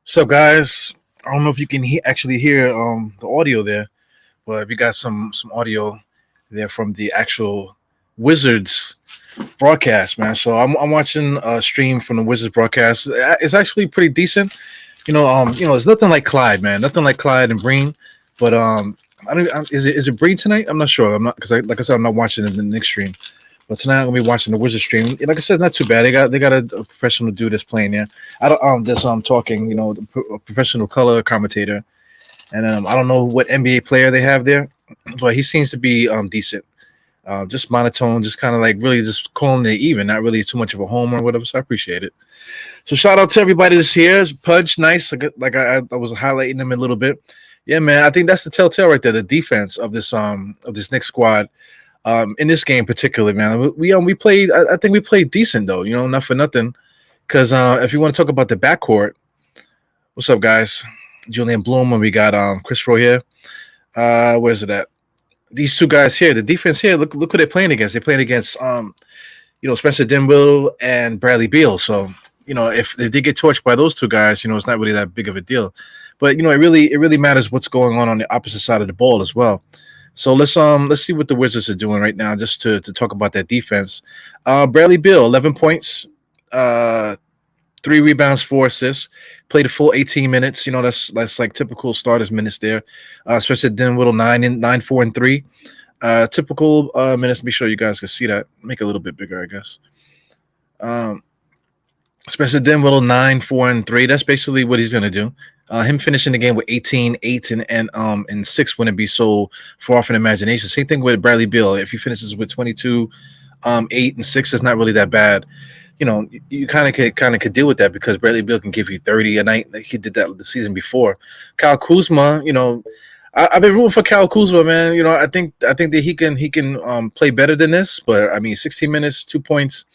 So, guys, I don't know if you can actually hear the audio there, but we got some audio there from the actual Wizards broadcast, man. So I'm watching a stream from the Wizards broadcast. It's actually pretty decent. It's nothing like Clyde, man. Nothing like Clyde and Breen, but is it Breen tonight? I'm not sure. I'm not because like I said, I'm not watching the Knicks stream. But tonight I'm gonna be watching the Wizards stream. Like I said, not too bad. They got a professional dude that's playing there. I don't this talking. A professional color commentator, and I don't know what NBA player they have there, but he seems to be decent. Just monotone, just kind of like really just calling it even, not really too much of a homer or whatever. So I appreciate it. So shout out to everybody that's here. Pudge, nice. I was highlighting them a little bit. Yeah, man. I think that's the telltale right there. The defense of this Knicks squad. In this game particularly, man, we played. I think we played decent though. Not for nothing. Because if you want to talk about the backcourt, what's up, guys? Julian Bloom and we got Chris Roy here. Where's it at? These two guys here, the defense here. Look who they're playing against. They're playing against Spencer Dinwiddie and Bradley Beal. So if they get torched by those two guys, it's not really that big of a deal. But it really matters what's going on the opposite side of the ball as well. So let's see what the Wizards are doing right now, just to talk about that defense. Bradley Beal, 11 points, 3 rebounds, 4 assists. Played a full 18 minutes. That's like typical starters minutes there. Especially Dinwiddie 9, 4, and 3. Typical minutes. Be sure you guys can see that. Make it a little bit bigger, I guess. Spencer Dinwiddie 9, 4, and 3. That's basically what he's gonna do. Him finishing the game with 18, 8, and 6 wouldn't be so far from imagination. Same thing with Bradley Beal. If he finishes with 22, 8, and 6, it's not really that bad. You kind of could deal with that because Bradley Beal can give you 30 a night. Like he did that the season before. Kyle Kuzma, I've been rooting for Kyle Kuzma, man. I think that he can play better than this. But I mean, 16 minutes, 2 points,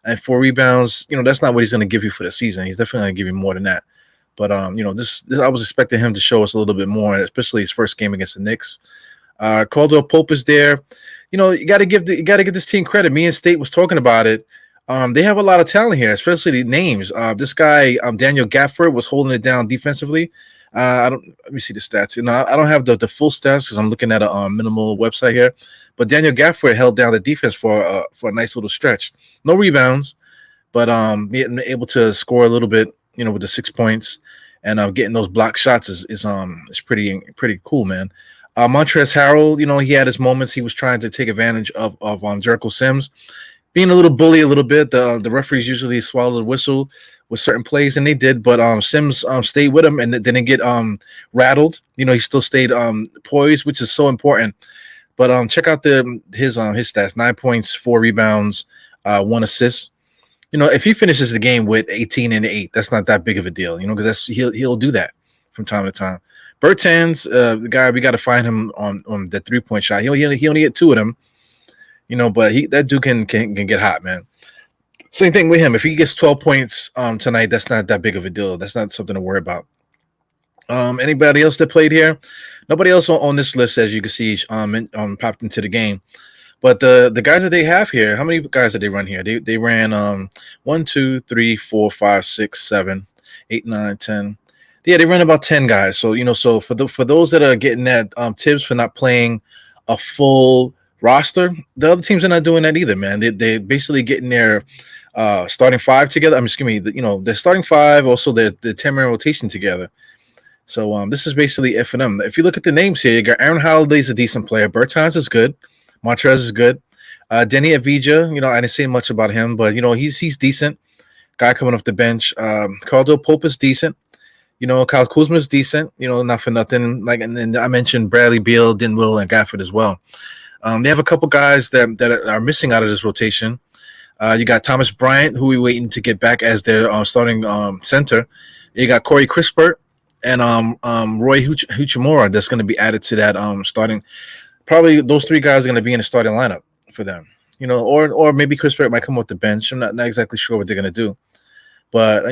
and 4 rebounds. That's not what he's going to give you for the season. He's definitely going to give you more than that. But this I was expecting him to show us a little bit more, especially his first game against the Knicks. Caldwell Pope is there. You got to give this team credit. Me and State was talking about it. They have a lot of talent here, especially the names. This guy, Daniel Gafford, was holding it down defensively. Let me see the stats. I don't have the full stats because I'm looking at a minimal website here. But Daniel Gafford held down the defense for a nice little stretch. No rebounds, but being able to score a little bit. With the 6 points and getting those block shots is pretty cool, man. Montrezl Harrell, he had his moments. He was trying to take advantage of Jericho Sims being a little bully a little bit. The referees usually swallow the whistle with certain plays, and they did. But Sims stayed with him and didn't get rattled. He still stayed poised, which is so important. But check out his stats: 9 points, 4 rebounds, 1 assist. If he finishes the game with 18 and 8, that's not that big of a deal, because he'll do that from time to time. Bertans, the guy, we got to find him on the 3-point shot. He only hit 2 of them, but that dude can get hot, man. Same thing with him. If he gets 12 points tonight, that's not that big of a deal. That's not something to worry about. Anybody else that played here? Nobody else on this list, as you can see, popped into the game. But the guys that they have here, how many guys did they run here? They ran 1, 2, 3, 4, 5, 6, 7, 8, 9, 10. Yeah, they ran about 10 guys. So so for those that are getting that tips for not playing a full roster, the other teams are not doing that either, man. They're basically getting their starting 5 together. They're starting 5, also the 10-man rotation together. So this is basically it for them. If you look at the names here, you got Aaron Holiday's a decent player. Bertans is good. Montrez is good. Denny Avdija, I didn't say much about him, but he's decent. Guy coming off the bench. Caldwell Pope is decent. Kyle Kuzma is decent. Not for nothing. And then I mentioned Bradley Beal, Dinwiddie, and Gafford as well. They have a couple guys that are missing out of this rotation. You got Thomas Bryant, who we're waiting to get back as their starting center. You got Corey Crispert and Roy Hachimura that's going to be added to that starting. Probably those 3 guys are going to be in the starting lineup for them, or maybe Chris Perry might come off the bench. I'm not exactly sure what they're going to do. But,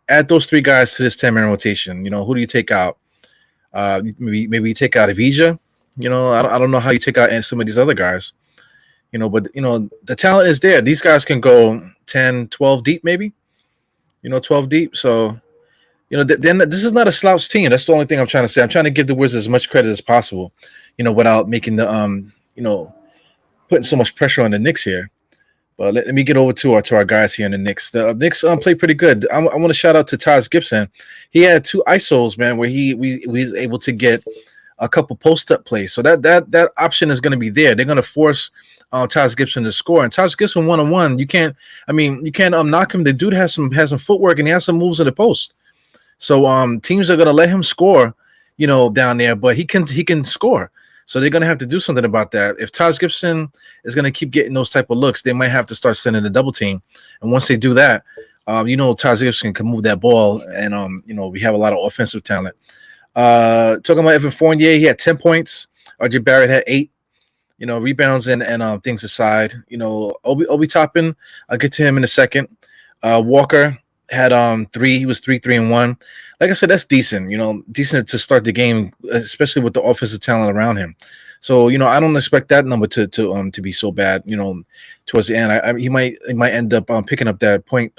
add those 3 guys to this 10-man rotation. Who do you take out? Maybe you take out Avdija. I don't know how you take out some of these other guys. But, the talent is there. These guys can go 10, 12 deep maybe. 12 deep. So then this is not a slouch team. That's the only thing I'm trying to say. I'm trying to give the Wizards as much credit as possible, without making the putting so much pressure on the Knicks here. But let me get over to our guys here in the Knicks. The Knicks played pretty good. I want to shout out to Taj Gibson. He had 2 ISOs, man, where we was able to get a couple post-up plays. So that option is going to be there. They're going to force Taj Gibson to score. And Taj Gibson one-on-one, you can't knock him. The dude has some footwork and he has some moves in the post. So teams are going to let him score, down there, but he can score. So they're going to have to do something about that. If Taj Gibson is going to keep getting those type of looks, they might have to start sending a double team. And once they do that, Taj Gibson can move that ball, and we have a lot of offensive talent. Talking about Evan Fournier, he had 10 points. RJ Barrett had 8. Rebounds and things aside. Obi Toppin, I'll get to him in a second. Walker had 3. He was 3-3-1. Like I said, that's decent. Decent to start the game, especially with the offensive talent around him. So I don't expect that number to be so bad. Towards the end, he might end up picking up that point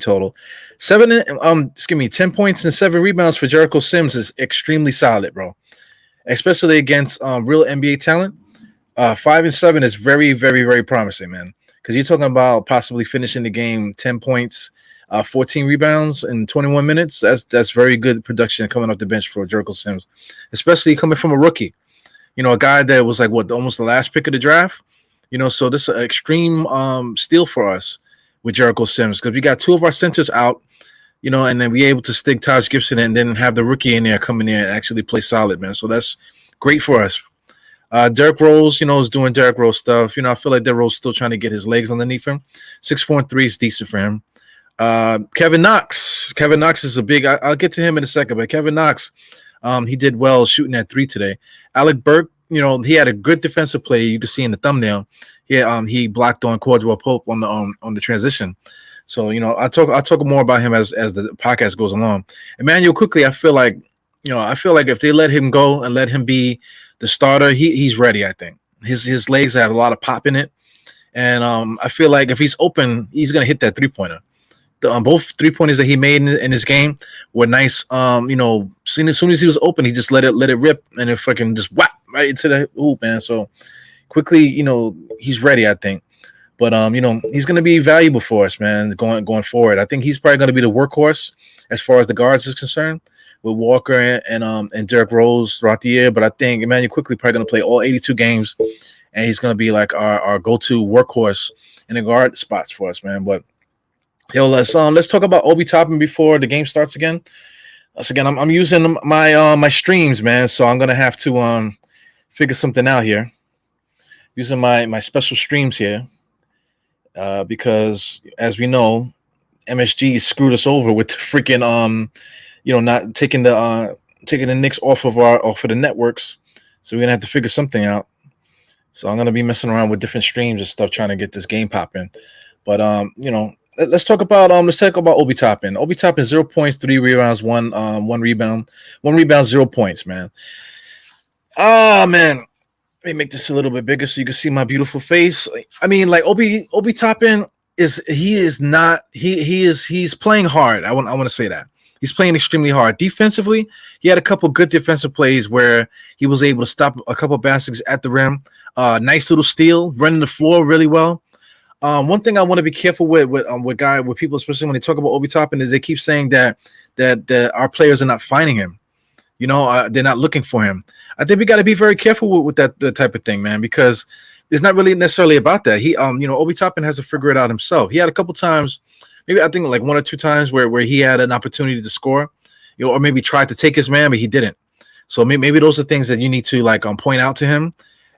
total. 10 points and 7 rebounds for Jericho Sims is extremely solid, bro. Especially against real NBA talent. 5 and 7 is very, very, very promising, man. Because you're talking about possibly finishing the game 10 points. 14 rebounds in 21 minutes. That's very good production coming off the bench for Jericho Sims, especially coming from a rookie. A guy that was almost the last pick of the draft. So this is an extreme steal for us with Jericho Sims, because we got 2 of our centers out, and then we able to stick Taj Gibson and then have the rookie in there come in there and actually play solid, man. So that's great for us. Derrick Rose, is doing Derrick Rose stuff. I feel like Derrick Rose still trying to get his legs underneath him. 6, 4, and 3 is decent for him. Kevin Knox is a big. I'll get to him in a second, but Kevin Knox, he did well shooting at 3 today. Alec Burke, he had a good defensive play. You can see in the thumbnail. He blocked on Cordell Pope on the transition. So I'll talk more about him as the podcast goes along. Emmanuel quickly, I feel like if they let him go and let him be the starter, he's ready. I think his legs have a lot of pop in it, and I feel like if he's open, he's gonna hit that 3-pointer. Both 3-pointers that he made in his game were nice. As soon as he was open, he just let it rip, and it fucking just whap right into the hoop, man. So quickly, he's ready, I think. But he's gonna be valuable for us, man, going forward. I think he's probably gonna be the workhorse as far as the guards is concerned, with Walker and Derrick Rose throughout the year. But I think Emmanuel quickly probably gonna play all 82 games, and he's gonna be like our go-to workhorse in the guard spots for us, man. But let's talk about Obi Toppin before the game starts again. Again, I'm using my streams, man, so I'm gonna have to figure something out here. Using my special streams here, because as we know, MSG screwed us over with the freaking not taking the Knicks off of the networks. So we're gonna have to figure something out. So I'm gonna be messing around with different streams and stuff, trying to get this game popping. But let's talk about Obi Toppin. Obi Toppin, 0 points, 3 rebounds, one rebound, 0 points, man. Man, let me make this a little bit bigger so you can see my beautiful face. Obi Toppin he's playing hard. I want to say that. He's playing extremely hard. Defensively, he had a couple good defensive plays where he was able to stop a couple baskets at the rim. Nice little steal, running the floor really well. One thing I want to be careful with people, especially when they talk about Obi Toppin, is they keep saying that our players are not finding him. They're not looking for him. I think we got to be very careful with that type of thing, man, because it's not really necessarily about that. He, Obi Toppin has to figure it out himself. He had a couple times, maybe I think like 1 or 2 times where he had an opportunity to score, or maybe tried to take his man, but he didn't. So maybe those are things that you need to point out to him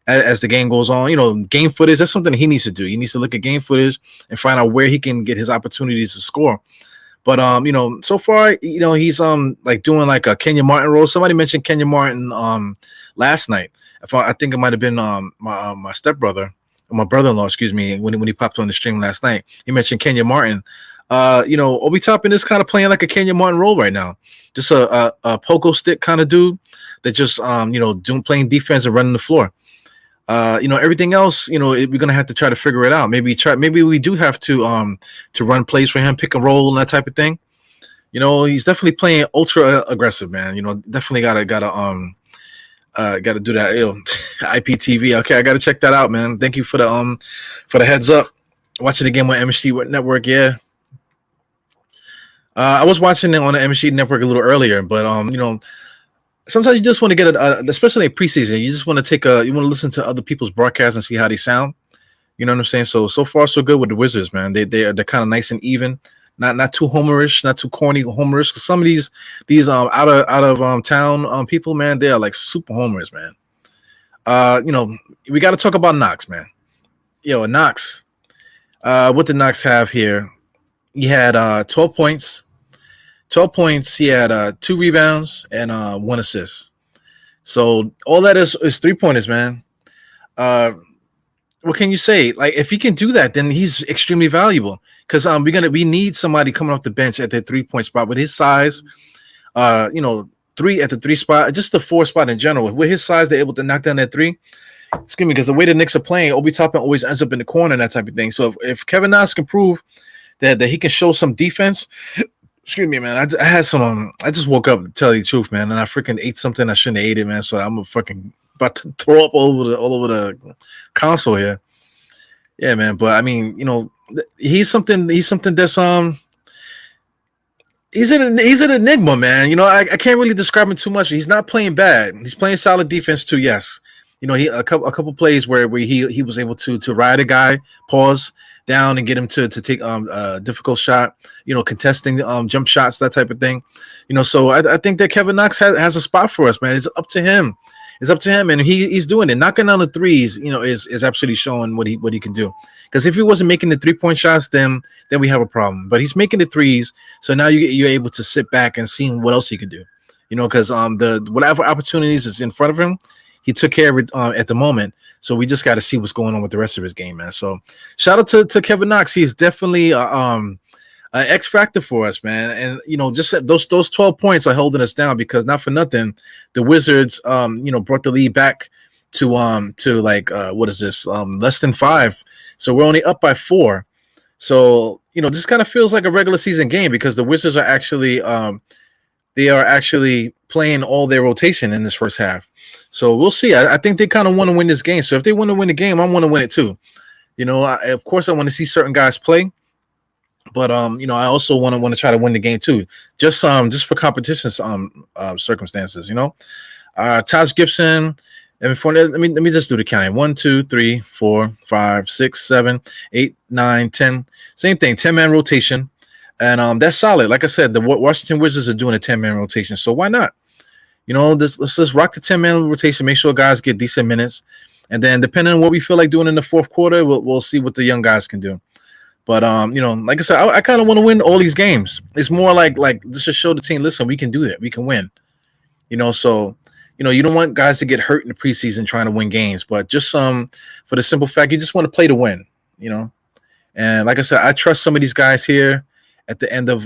as the game goes on. Game footage, that's something he needs to do. He needs to look at game footage and find out where he can get his opportunities to score. But so far, he's doing like a Kenya Martin role. Somebody mentioned Kenya Martin last night. I think it might have been my stepbrother, or my brother-in-law, excuse me, when he popped on the stream last night. He mentioned Kenya Martin. Obi Toppin is kind of playing like a Kenya Martin role right now. Just a pogo stick kind of dude that just playing defense and running the floor. Everything else, we're gonna have to try to figure it out. Maybe we do have to run plays for him, pick and roll and that type of thing. He's definitely playing ultra aggressive, man. Definitely gotta do that. IPTV. Okay, I gotta check that out, man. Thank you for the heads up. Watching the game on MSG Network, yeah. I was watching it on the MSG Network a little earlier, but sometimes you just want to get especially in preseason, you just want to listen to other people's broadcasts and see how they sound. You know what I'm saying? So far so good with the Wizards, man. They're kind of nice and even, not too homerish, not too corny homerish. Cause some of these out of town people, man, they are like super homers, man. We got to talk about Knox, man. Knox. What did Knox have here? He had 12 points. 12 points. He had 2 rebounds and 1 assist. So all that is 3-pointers, man. What can you say? Like, if he can do that, then he's extremely valuable. Because we need somebody coming off the bench at that 3-point spot with his size. 3 at the 3 spot, just the 4 spot in general. With his size, they're able to knock down that 3. Excuse me, because the way the Knicks are playing, Obi Toppin always ends up in the corner and that type of thing. So if Kevin Knox can prove that he can show some defense. Excuse me, man. I had some. I just woke up to tell you the truth, man, and I freaking ate something I shouldn't have ate it, man. So I'm fucking about to throw up all over the console here. Yeah, man. But I mean, he's something. He's something that's He's an enigma, man. I can't really describe him too much. He's not playing bad. He's playing solid defense too. Yes. He a couple plays where he was able to ride a guy, pause down and get him to take a difficult shot, contesting jump shots, that type of thing. So I think that Kevin Knox has a spot for us, man. It's up to him. It's up to him, and he's doing it. Knocking down the threes, is absolutely showing what he can do. Because if he wasn't making the 3-point shots, then we have a problem. But he's making the threes, so now you're able to sit back and see what else he can do. Because the whatever opportunities is in front of him, he took care of it at the moment. So we just got to see what's going on with the rest of his game, man. So shout out to Kevin Knox. He's definitely an X factor for us, man. And just those 12 points are holding us down, because not for nothing, the Wizards brought the lead back to like what is this, less than 5. So we're only up by 4. So this kind of feels like a regular season game, because the Wizards are actually playing all their rotation in this first half. So we'll see. I think they kind of want to win this game. So if they want to win the game, I want to win it too. Of course I want to see certain guys play, but I also want to try to win the game too. Just for competition circumstances. Taj Gibson. And let me just do the counting. 1, 2, 3, 4, 5, 6, 7, 8, 9, 10. Same thing. 10-man rotation. And that's solid. Like I said, the Washington Wizards are doing a 10-man rotation. So why not? Let's just rock the 10-man rotation, make sure guys get decent minutes. And then depending on what we feel like doing in the fourth quarter, we'll see what the young guys can do. But, like I said, I kind of want to win all these games. It's more like just to show the team, listen, we can do that. We can win. So, you don't want guys to get hurt in the preseason trying to win games. But just for the simple fact, you just want to play to win, And like I said, I trust some of these guys here at the end of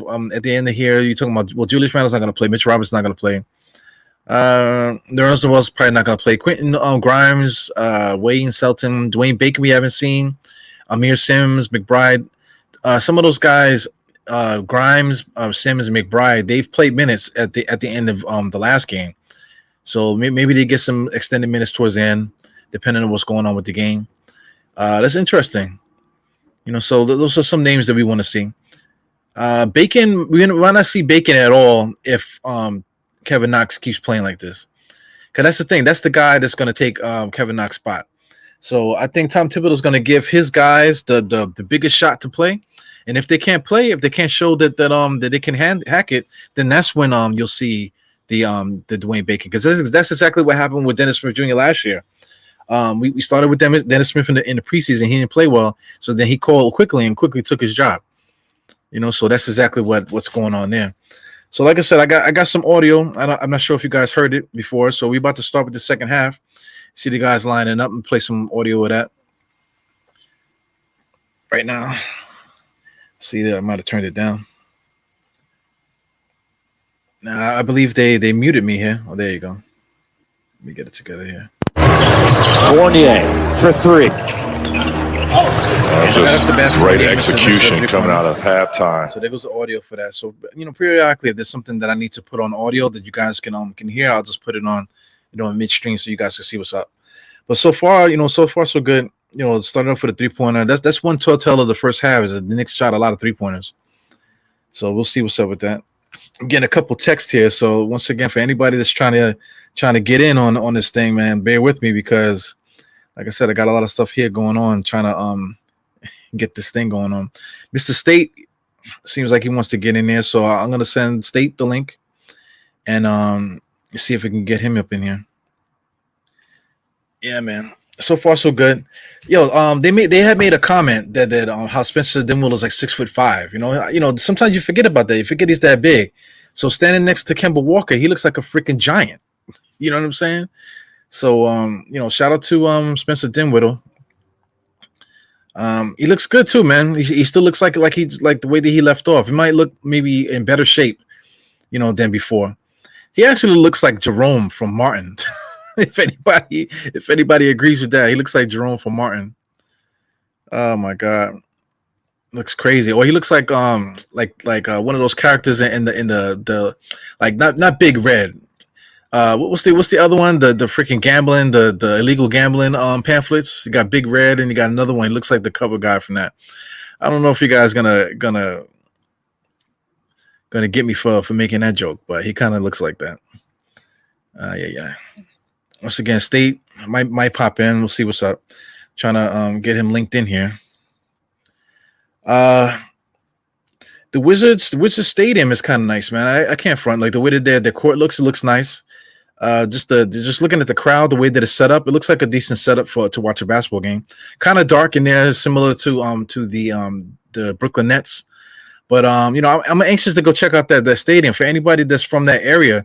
here. You're talking about, well, Julius Randle's not going to play. Mitch Roberts not going to play. Nerlens was probably not going to play. Quentin Grimes, Wayne Selton, Dwayne Bacon we haven't seen. Amir Sims, McBride. Some of those guys, Grimes, Sims, and McBride, they've played minutes at the end of the last game. So maybe they get some extended minutes towards the end, depending on what's going on with the game. That's interesting. So those are some names that we want to see. Bacon, we might not see Bacon at all if Kevin Knox keeps playing like this, because that's the thing. That's the guy that's going to take Kevin Knox's spot. So I think Tom Thibodeau is going to give his guys the biggest shot to play, and if they can't play, if they can't show that they can hack it, then that's when you'll see the Dwayne Bacon, because that's exactly what happened with Dennis Smith Jr. last year. We started with Dennis Smith in the preseason. He didn't play well, so then he called quickly took his job. So that's exactly what's going on there. So like I said, I got some audio. I'm not sure if you guys heard it before. So we're about to start with the second half. See the guys lining up and play some audio of that right now. See that I might have turned it down. Now I believe they muted me here. Oh, there you go. Let me get it together here. Fournier for three. Just great execution coming out of halftime. So there goes the audio for that. So periodically, if there's something that I need to put on audio that you guys can hear, I'll just put it on, in midstream so you guys can see what's up. But so far, so good. Starting off with a 3-pointer. That's one telltale of the first half is that the Knicks shot a lot of 3-pointers. So we'll see what's up with that. I'm getting a couple texts here. So once again, for anybody that's trying to get in on this thing, man, bear with me because, like I said, I got a lot of stuff here going on, trying to get this thing going on. Mr. State seems like he wants to get in there, so I'm gonna send State the link and see if we can get him up in here. Yeah, man. So far, so good. They had made a comment that how Spencer Dinwiddie is like 6'5". Sometimes you forget about that. You forget he's that big. So standing next to Kemba Walker, he looks like a freaking giant. You know what I'm saying? So shout out to Spencer Dinwiddie. He looks good too, man. He still looks like he's like the way that he left off. He might look maybe in better shape, than before. He actually looks like Jerome from Martin. if anybody agrees with that, he looks like Jerome from Martin. Oh my God, looks crazy. Or he looks like one of those characters in the like not Big Red. What's the other one? The freaking gambling, the illegal gambling pamphlets. You got Big Red and you got another one. He looks like the cover guy from that. I don't know if you guys gonna get me for making that joke, but he kind of looks like that. Yeah. Once again, State might pop in. We'll see what's up. Trying to get him linked in here. The Wizards Stadium is kind of nice, man. I can't front, like the way that their court looks nice. Just looking at the crowd, the way that it's set up, it looks like a decent setup to watch a basketball game. Kind of dark in there, similar to the Brooklyn Nets. But I'm anxious to go check out that stadium. For anybody that's from that area,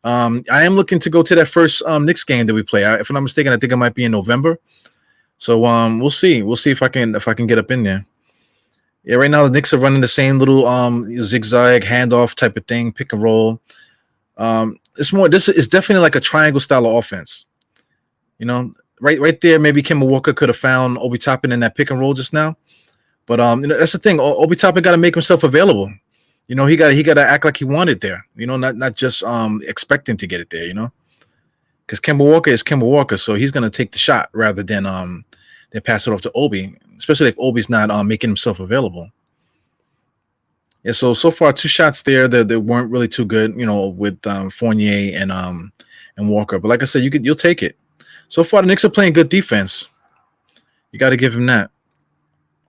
I am looking to go to that first Knicks game that we play. If I'm not mistaken, I think it might be in November. So we'll see. We'll see if I can get up in there. Yeah, right now the Knicks are running the same little zigzag handoff type of thing, pick and roll. This is definitely like a triangle style of offense. Right there, maybe Kemba Walker could have found Obi Toppin in that pick and roll just now. But that's the thing. Obi Toppin got to make himself available. He got to act like he wanted there. Not just expecting to get it there. Because Kemba Walker is Kemba Walker, so he's gonna take the shot rather than pass it off to Obi, especially if Obi's not making himself available. Yeah, so far 2 shots there that weren't really too good, with Fournier and Walker. But like I said, you'll take it. So far the Knicks are playing good defense. You got to give him that.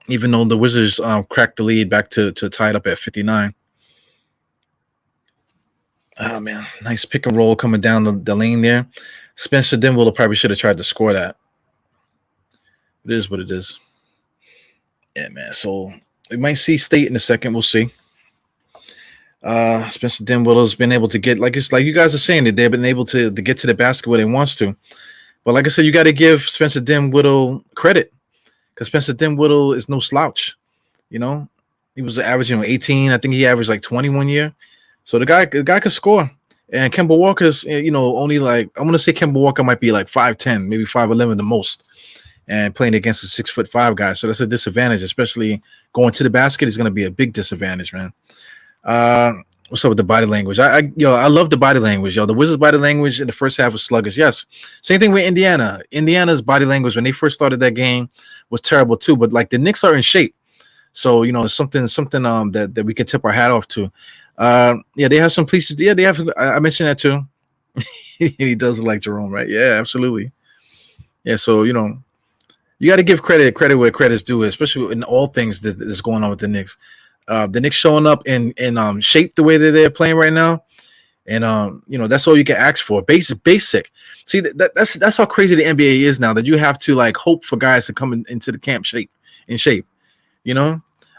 Even though the Wizards cracked the lead back to tie it up at 59. Oh man, nice pick and roll coming down the lane there. Spencer Dinwiddie probably should have tried to score that. It is what it is. Yeah, man. So we might see State in a second. We'll see. Spencer Dinwiddie's been able to get, like you guys are saying, that they've been able to get to the basket where they wants to. But like I said, you got to give Spencer Dinwiddie credit because Spencer Dinwiddie is no slouch. He was averaging 18. I think he averaged like 21 year. So the guy could score. And Kemba Walker's, only like, I want to say Kemba Walker might be like 5'10", maybe 5'11" the most. And playing against a 6'5" guy. So that's a disadvantage, especially going to the basket is going to be a big disadvantage, man. What's up with the body language? I love the body language. The Wizards' body language in the first half was sluggish. Yes. Same thing with Indiana. Indiana's body language when they first started that game was terrible too. But like the Knicks are in shape. So, something that we could tip our hat off to. They have some pieces. Yeah, they have. I mentioned that too. He does look like Jerome, right? Yeah, absolutely. Yeah, so you got to give credit where credit's due, especially in all things that is going on with the Knicks. The Knicks showing up in shape the way that they're playing right now, and that's all you can ask for. Basic. See, that's how crazy the NBA is now. That you have to like hope for guys to come into the camp in shape.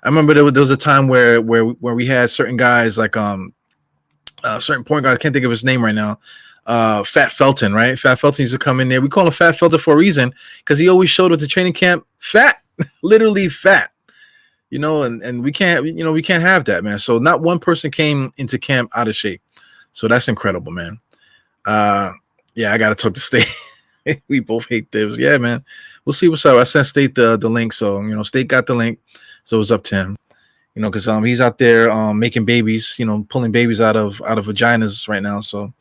I remember there was a time where we had certain guys like certain point guard. I can't think of his name right now. Fat Felton, right? Fat Felton used to come in there. We call him Fat Felton for a reason because he always showed at the training camp fat, literally fat. And we can't have that, man. So not one person came into camp out of shape. So that's incredible, man. I gotta talk to State. We both hate Thibs. Yeah, man. We'll see what's up. I sent State the link, so State got the link, so it's up to him. Because he's out there making babies, pulling babies out of vaginas right now. So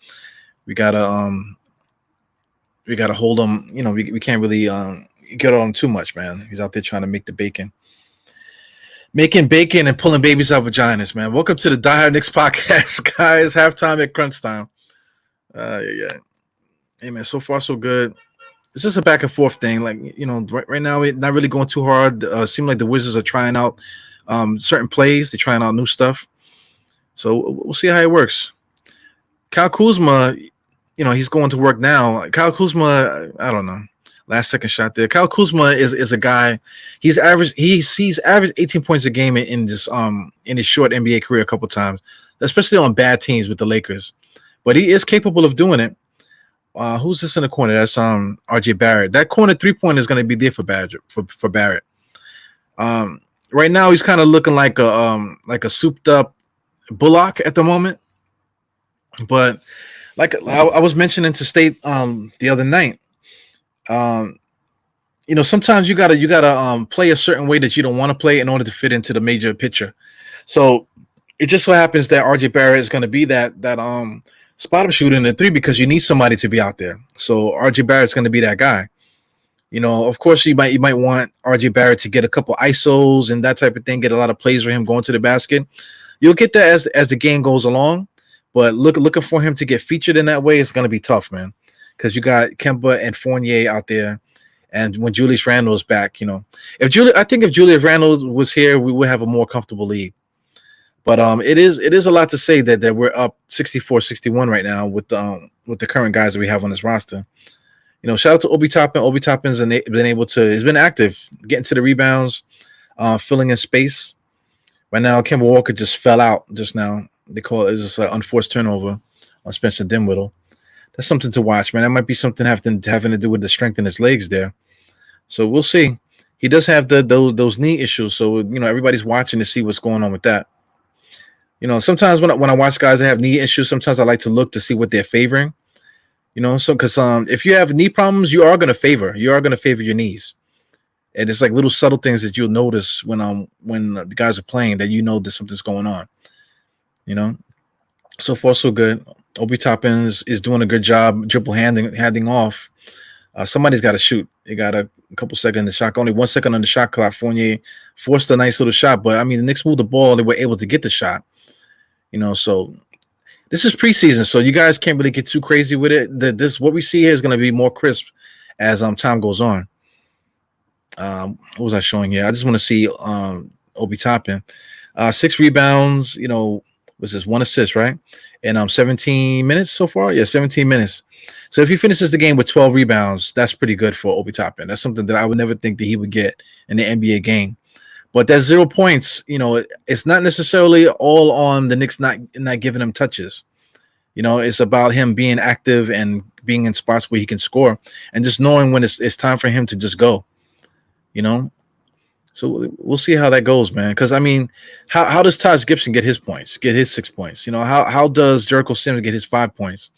we gotta hold him. We can't really get on him too much, man. He's out there trying to make the bacon. Making bacon and pulling babies out of vaginas, man. Welcome to the Die Hard Knicks podcast, guys. Halftime at crunch time. Yeah. Hey, man, so far so good. It's just a back and forth thing. Like, right now, it's not really going too hard. Seems like the Wizards are trying out certain plays. They're trying out new stuff. So we'll see how it works. Kyle Kuzma, he's going to work now. Kyle Kuzma, I don't know. Last second shot there. Kyle Kuzma is a guy. He's averaged 18 points a game in his short NBA career a couple times, especially on bad teams with the Lakers. But he is capable of doing it. Who's this in the corner? That's RJ Barrett. That corner 3-point is going to be there for Barrett. Right now he's kind of looking like a souped up Bullock at the moment. But like I was mentioning to State the other night, sometimes you gotta play a certain way that you don't want to play in order to fit into the major picture. So it just so happens that RJ Barrett is going to be that spot up shooter in the 3 because you need somebody to be out there. So RJ Barrett's going to be that guy. Of course you might want RJ Barrett to get a couple ISOs and that type of thing, get a lot of plays for him going to the basket. You'll get that as the game goes along, but looking for him to get featured in that way is going to be tough, man. Because you got Kemba and Fournier out there, and when Julius Randle is back, if Julius Randle was here, we would have a more comfortable lead. But it is a lot to say that we're up 64-61 right now with the current guys that we have on this roster. Shout out to Obi Toppin. Obi Toppin's he's been active, getting to the rebounds, filling in space. Right now, Kemba Walker just fell out just now. They call it just an unforced turnover on Spencer Dinwiddie. That's something to watch, man. That might be something having to do with the strength in his legs there. So we'll see. He does have those knee issues, so everybody's watching to see what's going on with that. Sometimes when I watch guys that have knee issues, sometimes I like to look to see what they're favoring. So because if you have knee problems, you are going to favor your knees, and it's like little subtle things that you'll notice when the guys are playing that that something's going on. So far so good. Obi Toppin is doing a good job dribble handing off. Somebody's got to shoot. They got a couple seconds in the shot. Only 1 second on the shot clock. Fournier forced a nice little shot, but I mean the Knicks moved the ball. They were able to get the shot. So this is preseason, so you guys can't really get too crazy with it. What we see here is going to be more crisp as time goes on. What was I showing here? I just want to see Obi Toppin. 6 rebounds. Was this 1 assist, right? And 17 minutes so far? Yeah, 17 minutes. So if he finishes the game with 12 rebounds, that's pretty good for Obi Toppin. That's something that I would never think that he would get in the NBA game. But that 0 points, it's not necessarily all on the Knicks not giving him touches. It's about him being active and being in spots where he can score and just knowing when it's time for him to just go. So we'll see how that goes, man. Because I mean, how does Taj Gibson get his points? Get his 6 points? How does Jericho Sims get his 5 points?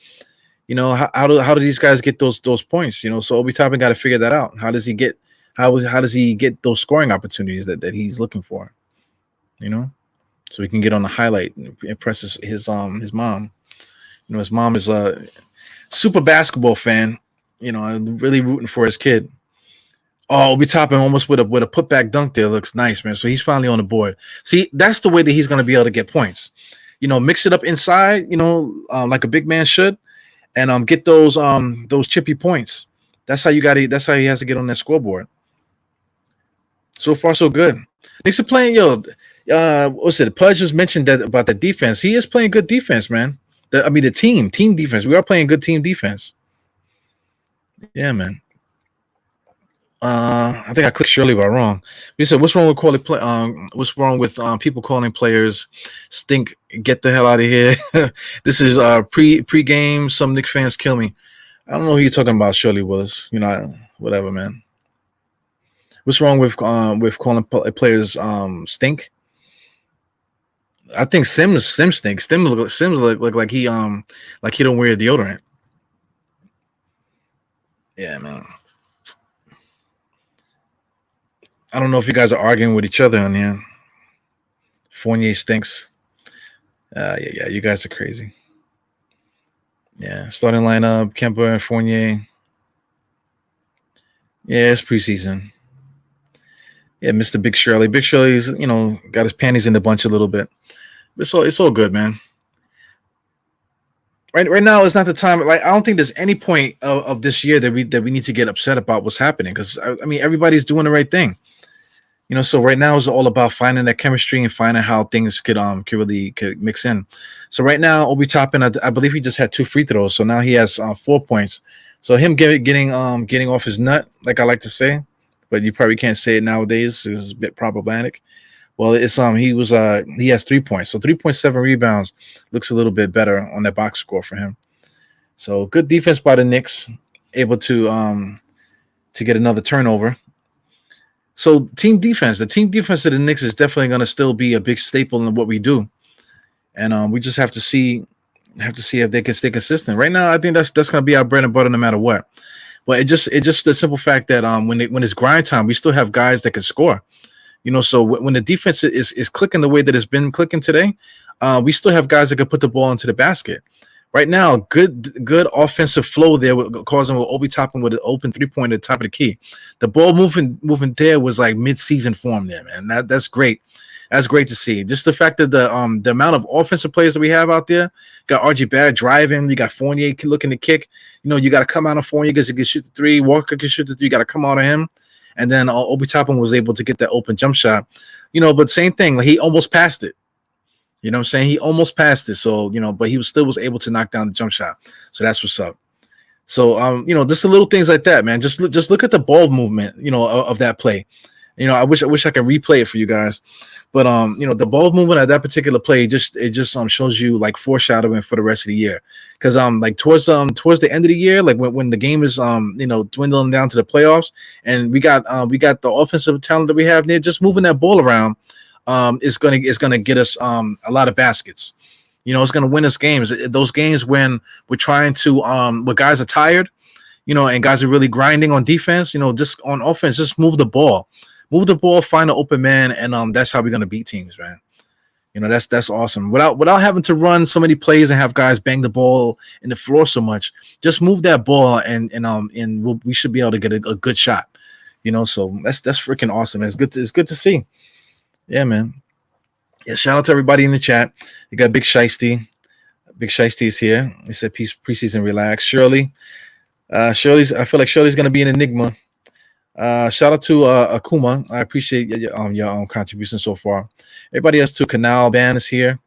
How do these guys get those points? So Obi Toppin got to figure that out. How does he get those scoring opportunities that he's looking for? So he can get on the highlight and impress his mom. His mom is a super basketball fan. Really rooting for his kid. Oh, Obi Toppin almost with a putback dunk there. Looks nice, man. So he's finally on the board. See, that's the way that he's going to be able to get points. Mix it up inside, like a big man should, and get those chippy points. That's how that's how he has to get on that scoreboard. So far, so good. Knicks are playing, what's it? Pudge just mentioned that about the defense. He is playing good defense, man. The team defense. We are playing good team defense. Yeah, man. I think I clicked Shirley by wrong. We said, what's wrong with what's wrong with people calling players stink? Get the hell out of here. This is pre-game. Some Knicks fans kill me. I don't know who you're talking about, Shirley Willis. Whatever, man. What's wrong with calling players stink? I think Sims stinks. Sims look like he don't wear deodorant. Yeah, man. I don't know if you guys are arguing with each other on here. Fournier stinks. Yeah, you guys are crazy. Yeah, starting lineup, Kemper and Fournier. Yeah, it's preseason. Yeah, Mr. Big Shirley. Big Shirley's, got his panties in the bunch a little bit. But it's all good, man. Right now is not the time. Like, I don't think there's any point of this year that we need to get upset about what's happening, because I mean everybody's doing the right thing. So right now is all about finding that chemistry and finding how things could really mix in. So right now, Obi Toppin, I believe he just had 2 free throws, so now he has 4 points. So him getting off his nut, like I like to say, but you probably can't say it nowadays, is a bit problematic. Well, it's he has 3 points, so 3.7 rebounds, looks a little bit better on that box score for him. So good defense by the Knicks, able to get another turnover. So the team defense of the Knicks is definitely going to still be a big staple in what we do, and we just have to see if they can stay consistent. Right now, I think that's going to be our bread and butter no matter what. But it just the simple fact that when it's grind time, we still have guys that can score. So when the defense is clicking the way that it's been clicking today, we still have guys that can put the ball into the basket. Right now, good offensive flow there, causing Obi Toppin with an open 3-pointer at the top of the key. The ball moving there was like mid-season form there, man. That's great. That's great to see. Just the fact that the amount of offensive players that we have out there, got RG Barrett driving, you got Fournier looking to kick. You got to come out of Fournier because he can shoot the 3. Walker can shoot the 3. You got to come out of him. And then Obi Toppin was able to get that open jump shot. But same thing. Like, he almost passed it. You know what I'm saying? He almost passed it. So, but he was able to knock down the jump shot. So that's what's up. So, just the little things like that, man. Just look at the ball movement, of that play. I wish I could replay it for you guys. But, the ball movement of that particular play, it just shows you like foreshadowing for the rest of the year. Because, like towards the end of the year, like when the game is, dwindling down to the playoffs, and we got the offensive talent that we have there, just moving that ball around, is gonna get us a lot of baskets. It's gonna win us games. Those games when we're trying to where guys are tired, and guys are really grinding on defense. Just on offense, just move the ball, find an open man, and that's how we're gonna beat teams, man. That's awesome. Without having to run so many plays and have guys bang the ball in the floor so much, just move that ball and we should be able to get a good shot. So that's freaking awesome. It's good to see. Yeah, man. Yeah, shout out to everybody in the chat. You got Big Shiesty. Big Shiesty is here. He said, preseason relax. Shirley. I feel like Shirley's going to be an enigma. Shout out to Akuma. I appreciate your contribution so far. Everybody else too. Canal Band is here.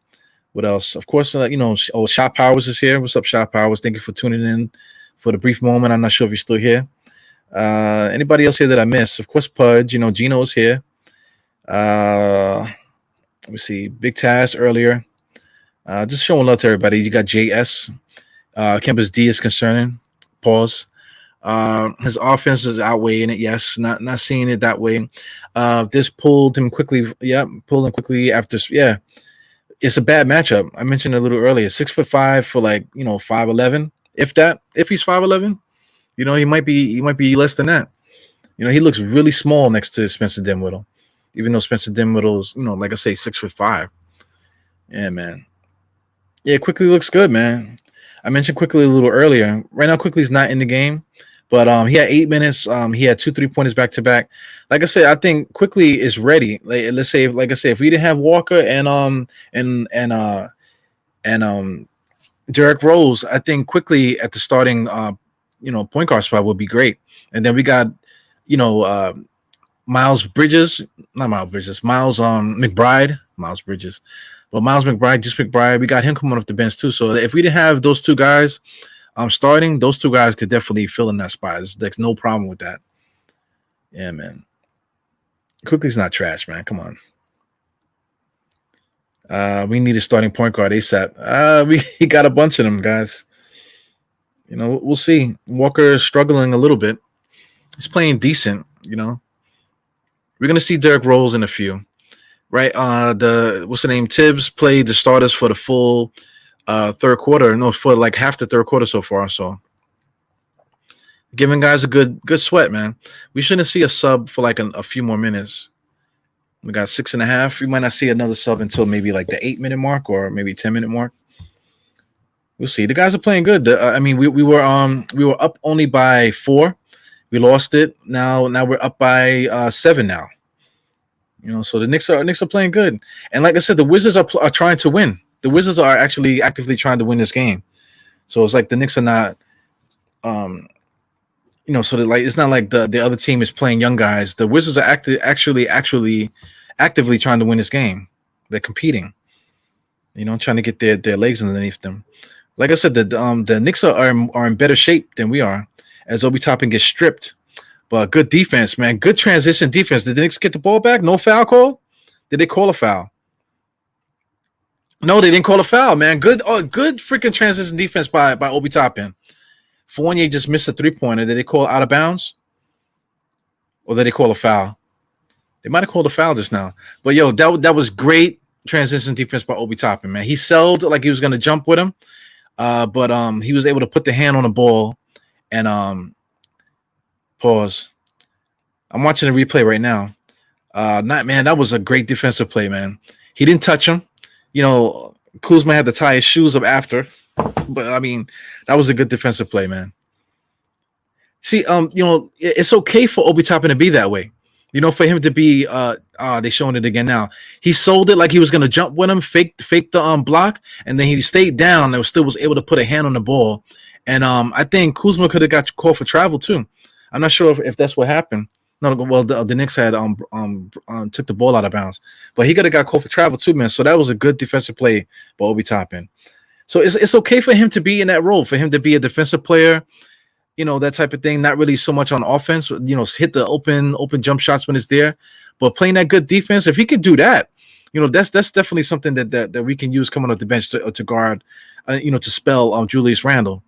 What else? Of course, Shot Powers is here. What's up, Shot Powers? Thank you for tuning in for the brief moment. I'm not sure if you're still here. Anybody else here that I missed? Of course, Pudge. Gino's here. Let me see. Big Taz earlier. Just showing love to everybody. You got JS. Kemper's D is concerning. Pause. His offense is outweighing it. Yes, not seeing it that way. This pulled him quickly. Yeah, pulled him quickly after. Yeah, it's a bad matchup. I mentioned a little earlier. 6'5" for 5'11". If he's 5'11", he might be less than that. He looks really small next to Spencer Dinwiddie. Even though Spencer Dinwiddie's, like I say, 6'5". Yeah, man. Yeah, Quickly looks good, man. I mentioned Quickly a little earlier. Right now, Quickly's not in the game, but he had 8 minutes. He had 2 3-pointers back to back. Like I said, I think Quickly is ready. Let's say, if we didn't have Walker and Derrick Rose, I think Quickly at the starting point guard spot would be great. And then we got Miles Bridges. We got him coming off the bench too. So if we didn't have those two guys starting, those two guys could definitely fill in that spot. There's no problem with that. Yeah, man. Quickly's not trash, man. Come on. We need a starting point guard ASAP. We got a bunch of them, guys. We'll see. Walker is struggling a little bit. He's playing decent, We're gonna see Derrick Rose in a few, right? What's the name? Tibbs played the starters for the full third quarter. No, for like half the third quarter so far. So giving guys a good sweat, man. We shouldn't see a sub for like a few more minutes. We got 6.5. We might not see another sub until maybe like the 8-minute mark or maybe 10-minute mark. We'll see. The guys are playing good. I mean, we were up only by 4. We lost it. Now we're up by 7 now. So the Knicks are playing good. And like I said, the Wizards are trying to win. The Wizards are actually actively trying to win this game. So it's like the Knicks are not, so it's not like the other team is playing young guys. The Wizards are actually actively trying to win this game. They're competing, trying to get their legs underneath them. Like I said, the Knicks are in better shape than we are, as Obi Toppin gets stripped. But good defense, man. Good transition defense. Did the Knicks get the ball back? No foul call? Did they call a foul? No, they didn't call a foul, man. Good freaking transition defense by Obi Toppin. Fournier just missed a 3-pointer. Did they call out of bounds? Or did they call a foul? They might have called a foul just now. But, that was great transition defense by Obi Toppin, man. He sold like he was going to jump with him. But he was able to put the hand on the ball and pause. I'm watching the replay right now. That was a great defensive play, man. He didn't touch him. Kuzma had to tie his shoes up after. But I mean, that was a good defensive play, man. See, it's okay for Obi Toppin to be that way. For him to be they're showing it again now. He sold it like he was gonna jump with him, fake the block, and then he stayed down and still was able to put a hand on the ball. And I think Kuzma could have got called for travel too. I'm not sure if that's what happened. No, well the Knicks had took the ball out of bounds, but he could have got called for travel too, man. So that was a good defensive play by Obi Toppin. So it's okay for him to be in that role, for him to be a defensive player. That type of thing, not really so much on offense, hit the open jump shots when it's there, but playing that good defense, if he could do that, that's definitely something that we can use coming off the bench to guard, to spell Julius Randle,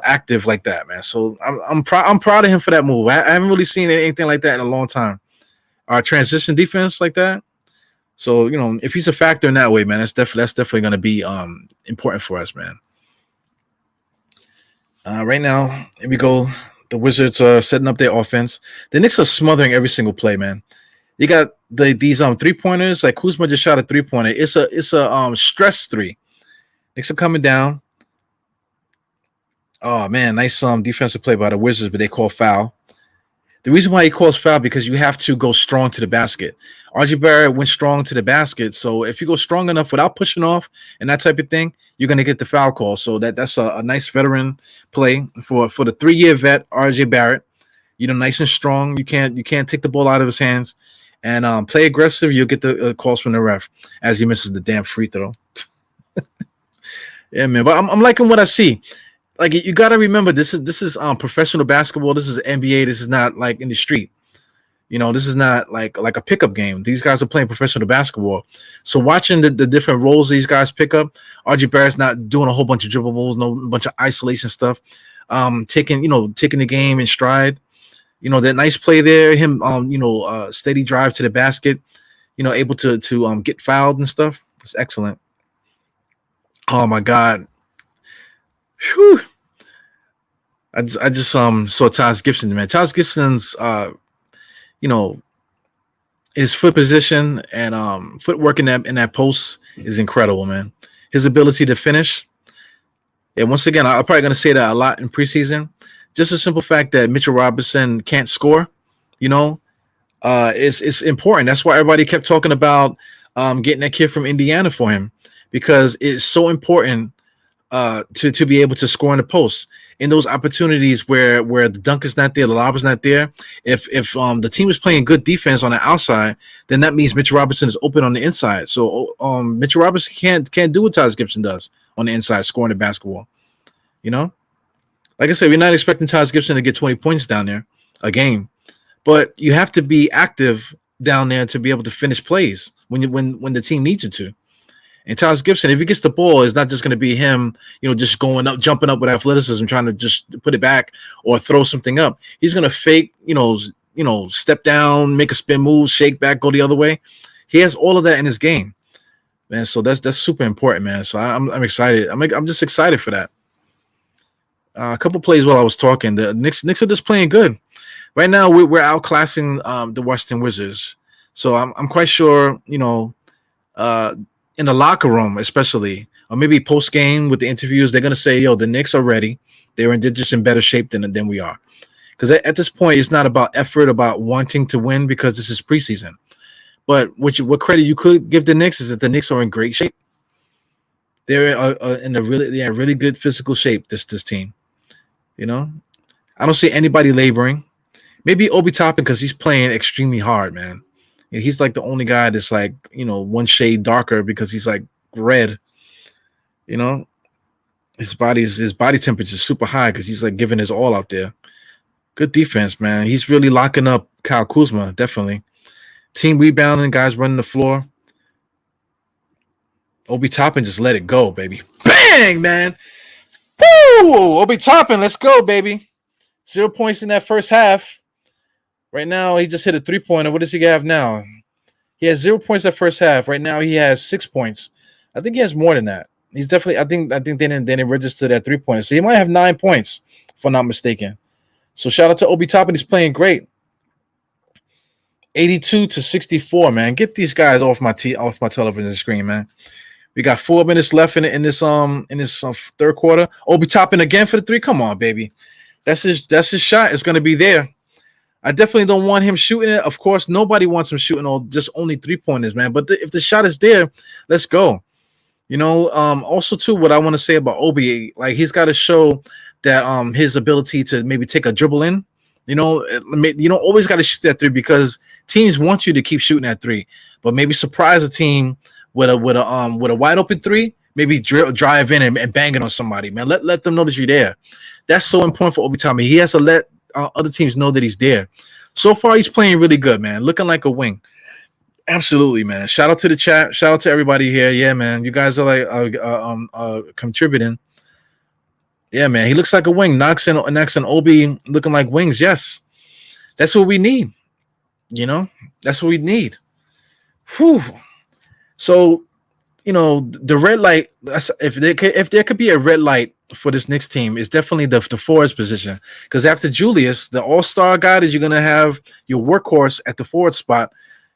active like that, man. So I'm proud of him for that move. I haven't really seen anything like that in a long time. Our transition defense like that. So, if he's a factor in that way, man, that's definitely going to be important for us, man. Right now, here we go. The Wizards are setting up their offense. The Knicks are smothering every single play, man. You got these 3-pointers. Like Kuzma just shot a 3-pointer. It's a stress 3. Knicks are coming down. Oh man, nice defensive play by the Wizards, but they call foul. The reason why he calls foul because you have to go strong to the basket. RJ Barrett went strong to the basket, so if you go strong enough without pushing off and that type of thing, you're gonna get the foul call. So that's a nice veteran play for the 3-year vet RJ Barrett. Nice and strong. You can't take the ball out of his hands and play aggressive. You'll get the calls from the ref as he misses the damn free throw. Yeah, man. But I'm liking what I see. Like you got to remember, this is professional basketball. This is NBA. This is not like in the street. This is not like a pickup game. These guys are playing professional basketball. So watching the different roles these guys pick up, RJ Barrett's not doing a whole bunch of dribble moves, no bunch of isolation stuff. Taking the game in stride. That nice play there. Him, steady drive to the basket. Able to get fouled and stuff. It's excellent. Oh my God. Whew. I just saw Taj Gibson, man. Taj Gibson's his foot position and footwork in that post is incredible, man. His ability to finish. And once again, I'm probably gonna say that a lot in preseason. Just a simple fact that Mitchell Robinson can't score, it's important. That's why everybody kept talking about getting that kid from Indiana for him, because it's so important to be able to score in the post in those opportunities where the dunk is not there, the lob is not there. If the team is playing good defense on the outside, then that means Mitchell Robinson is open on the inside. So Mitchell Robinson can't do what Taj Gibson does on the inside, scoring the basketball. Like I said, we're not expecting Taj Gibson to get 20 points down there a game, but you have to be active down there to be able to finish plays when the team needs you to. And Taj Gibson, if he gets the ball, it's not just going to be him, just going up, jumping up with athleticism, trying to just put it back or throw something up. He's going to fake, step down, make a spin move, shake back, go the other way. He has all of that in his game, man. So that's super important, man. So I'm excited. I'm just excited for that. A couple plays while I was talking. The Knicks are just playing good right now. We're outclassing the Washington Wizards, so I'm quite sure uh, in the locker room, especially, or maybe post game with the interviews, they're gonna say, "Yo, the Knicks are ready. They're just in better shape than we are." Because at this point, it's not about effort, about wanting to win, because this is preseason. But what credit you could give the Knicks is that the Knicks are in great shape. They're in a really good physical shape. This team, you know, I don't see anybody laboring. Maybe Obi Toppin, because he's playing extremely hard, man. And he's like the only guy that's like one shade darker because he's like red. You know, his body temperature is super high because he's like giving his all out there. Good defense, man. He's really locking up Kyle Kuzma, definitely. Team rebounding, guys running the floor. Obi Toppin just let it go, baby. Bang, man. Woo! Obi Toppin, let's go, baby. 0 points in that first half. Right now, he just hit a 3-pointer. What does he have now? He has 0 points that first half. Right now, he has 6 points. I think he has more than that. He's definitely. I think they didn't register that 3-pointer. So he might have 9 points, if I'm not mistaken. So shout out to Obi Toppin. He's playing great. 82-64, man. Get these guys off my television screen, man. We got 4 minutes left in this third quarter. Obi Toppin again for the 3. Come on, baby. That's his shot. It's gonna be there. I definitely don't want him shooting it. Of course, nobody wants him shooting only 3-pointers, man. But if the shot is there, let's go. Also too, what I want to say about Obi, like he's got to show that his ability to maybe take a dribble in. Always got to shoot that 3 because teams want you to keep shooting that 3. But maybe surprise a team with a wide open 3. Maybe drive in and bang it on somebody, man. Let them know that you're there. That's so important for Obi Toppin. He has to let other teams know that he's there. So far, he's playing really good, man. Looking like a wing. Absolutely, man. Shout out to the chat. Shout out to everybody here. Yeah, man. You guys are like contributing. Yeah, man. He looks like a wing. Knox and Obi looking like wings. Yes, that's what we need. That's what we need. Whew. So, the red light. If there could be a red light for this Knicks team, is definitely the forwards position. Because after Julius, the all-star guy that you're gonna have your workhorse at the forward spot.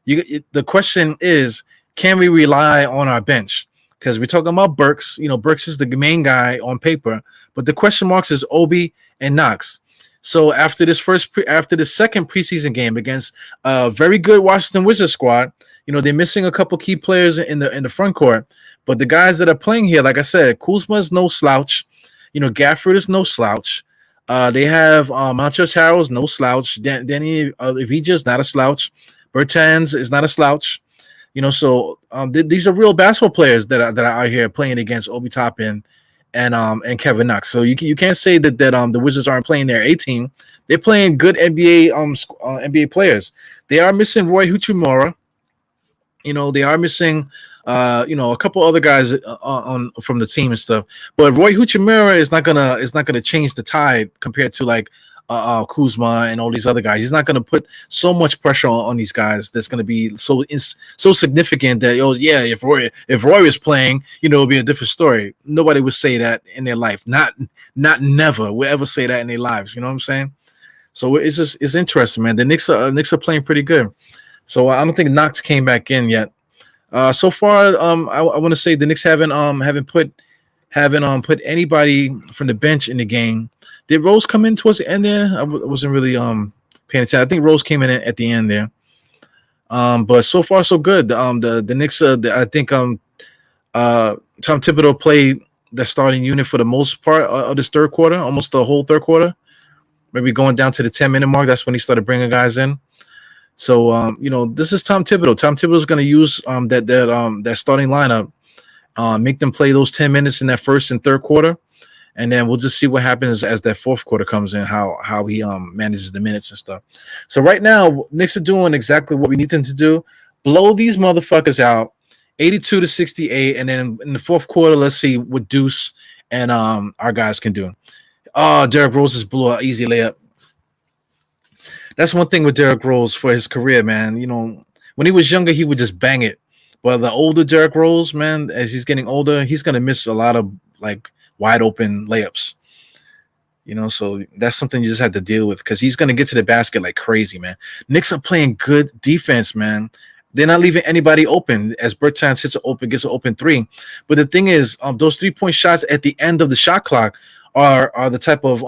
The question is, can we rely on our bench? Because we're talking about Burks. Burks is the main guy on paper, but the question marks is Obi and Knox. So after this second preseason game against a very good Washington Wizards squad, they're missing a couple key players in the front court. But the guys that are playing here, like I said, Kuzma is no slouch. Gafford is no slouch. They have Montrezl Harrell's no slouch. Danny Avdija is not a slouch. Bertans is not a slouch. So these are real basketball players that are out here playing against Obi Toppin and Kevin Knox. So you can't say that the Wizards aren't playing their A team. They're playing good NBA players. They are missing Roy Hachimura. They are missing a couple other guys from the team and stuff. But Roy Hachimura is not gonna change the tide compared to like Kuzma and all these other guys. He's not going to put so much pressure on these guys that's going to be so significant that if Roy was playing, it would be a different story. Nobody would say that in their life. Not never would ever say that in their lives. You know what I'm saying? So it's interesting, man. The Knicks are playing pretty good. So I don't think Knox came back in yet. So far, I want to say the Knicks haven't put anybody from the bench in the game. Did Rose come in towards the end there? I wasn't really paying attention. I think Rose came in at the end there. But so far so good. The Knicks, I think Tom Thibodeau played the starting unit for the most part of this third quarter, almost the whole third quarter. Maybe going down to the 10-minute mark. That's when he started bringing guys in. So this is Tom Thibodeau. Tom Thibodeau is going to use that starting lineup, make them play those 10 minutes in that first and third quarter. And then we'll just see what happens as that fourth quarter comes in, how he manages the minutes and stuff. So right now, Knicks are doing exactly what we need them to do. Blow these motherfuckers out, 82-68. And then in the fourth quarter, let's see what Deuce and our guys can do. Oh, Derrick Rose just blew an easy layup. That's one thing with Derrick Rose for his career, man. When he was younger, he would just bang it. But the older Derrick Rose, man, as he's getting older, he's going to miss a lot of, like, wide open layups. So that's something you just have to deal with because he's going to get to the basket like crazy, man. Knicks are playing good defense, man. They're not leaving anybody open as Bertans gets an open three. But the thing is, those 3-point shots at the end of the shot clock are the type of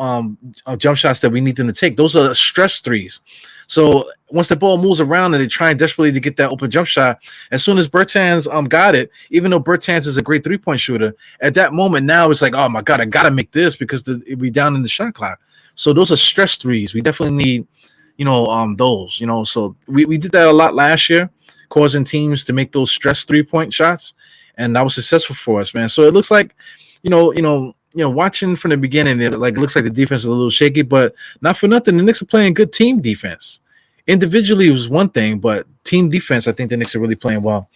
jump shots that we need them to take. Those are stress threes. So once the ball moves around and they're trying desperately to get that open jump shot, as soon as Bertans got it, even though Bertans is a great 3-point shooter, at that moment now it's like, oh my God, I gotta make this because we down in the shot clock. So those are stress threes. We definitely need, those. So we did that a lot last year, causing teams to make those stress 3-point shots, and that was successful for us, man. So it looks like, watching from the beginning, it looks like the defense is a little shaky, but not for nothing, the Knicks are playing good team defense. Individually, it was one thing, but team defense, I think the Knicks are really playing well.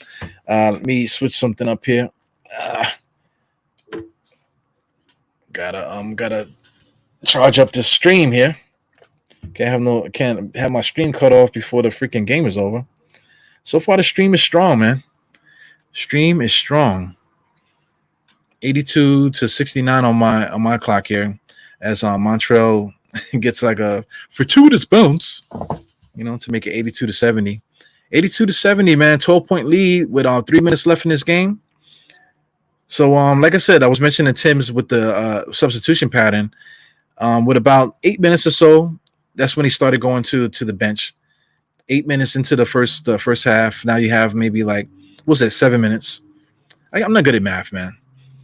Let me switch something up here. Gotta charge up this stream here. Can't have my stream cut off before the freaking game is over. So far, the stream is strong, man. Stream is strong. 82 to 69 on my clock here, as Montreal gets like a fortuitous bounce, to make it 82 to 70. 82 to 70, man. 12-point lead with 3 minutes left in this game. So, like I said, I was mentioning Tim's with the substitution pattern. With about 8 minutes or so, that's when he started going to the bench. 8 minutes into the first half. Now you have maybe 7 minutes? I'm not good at math, man.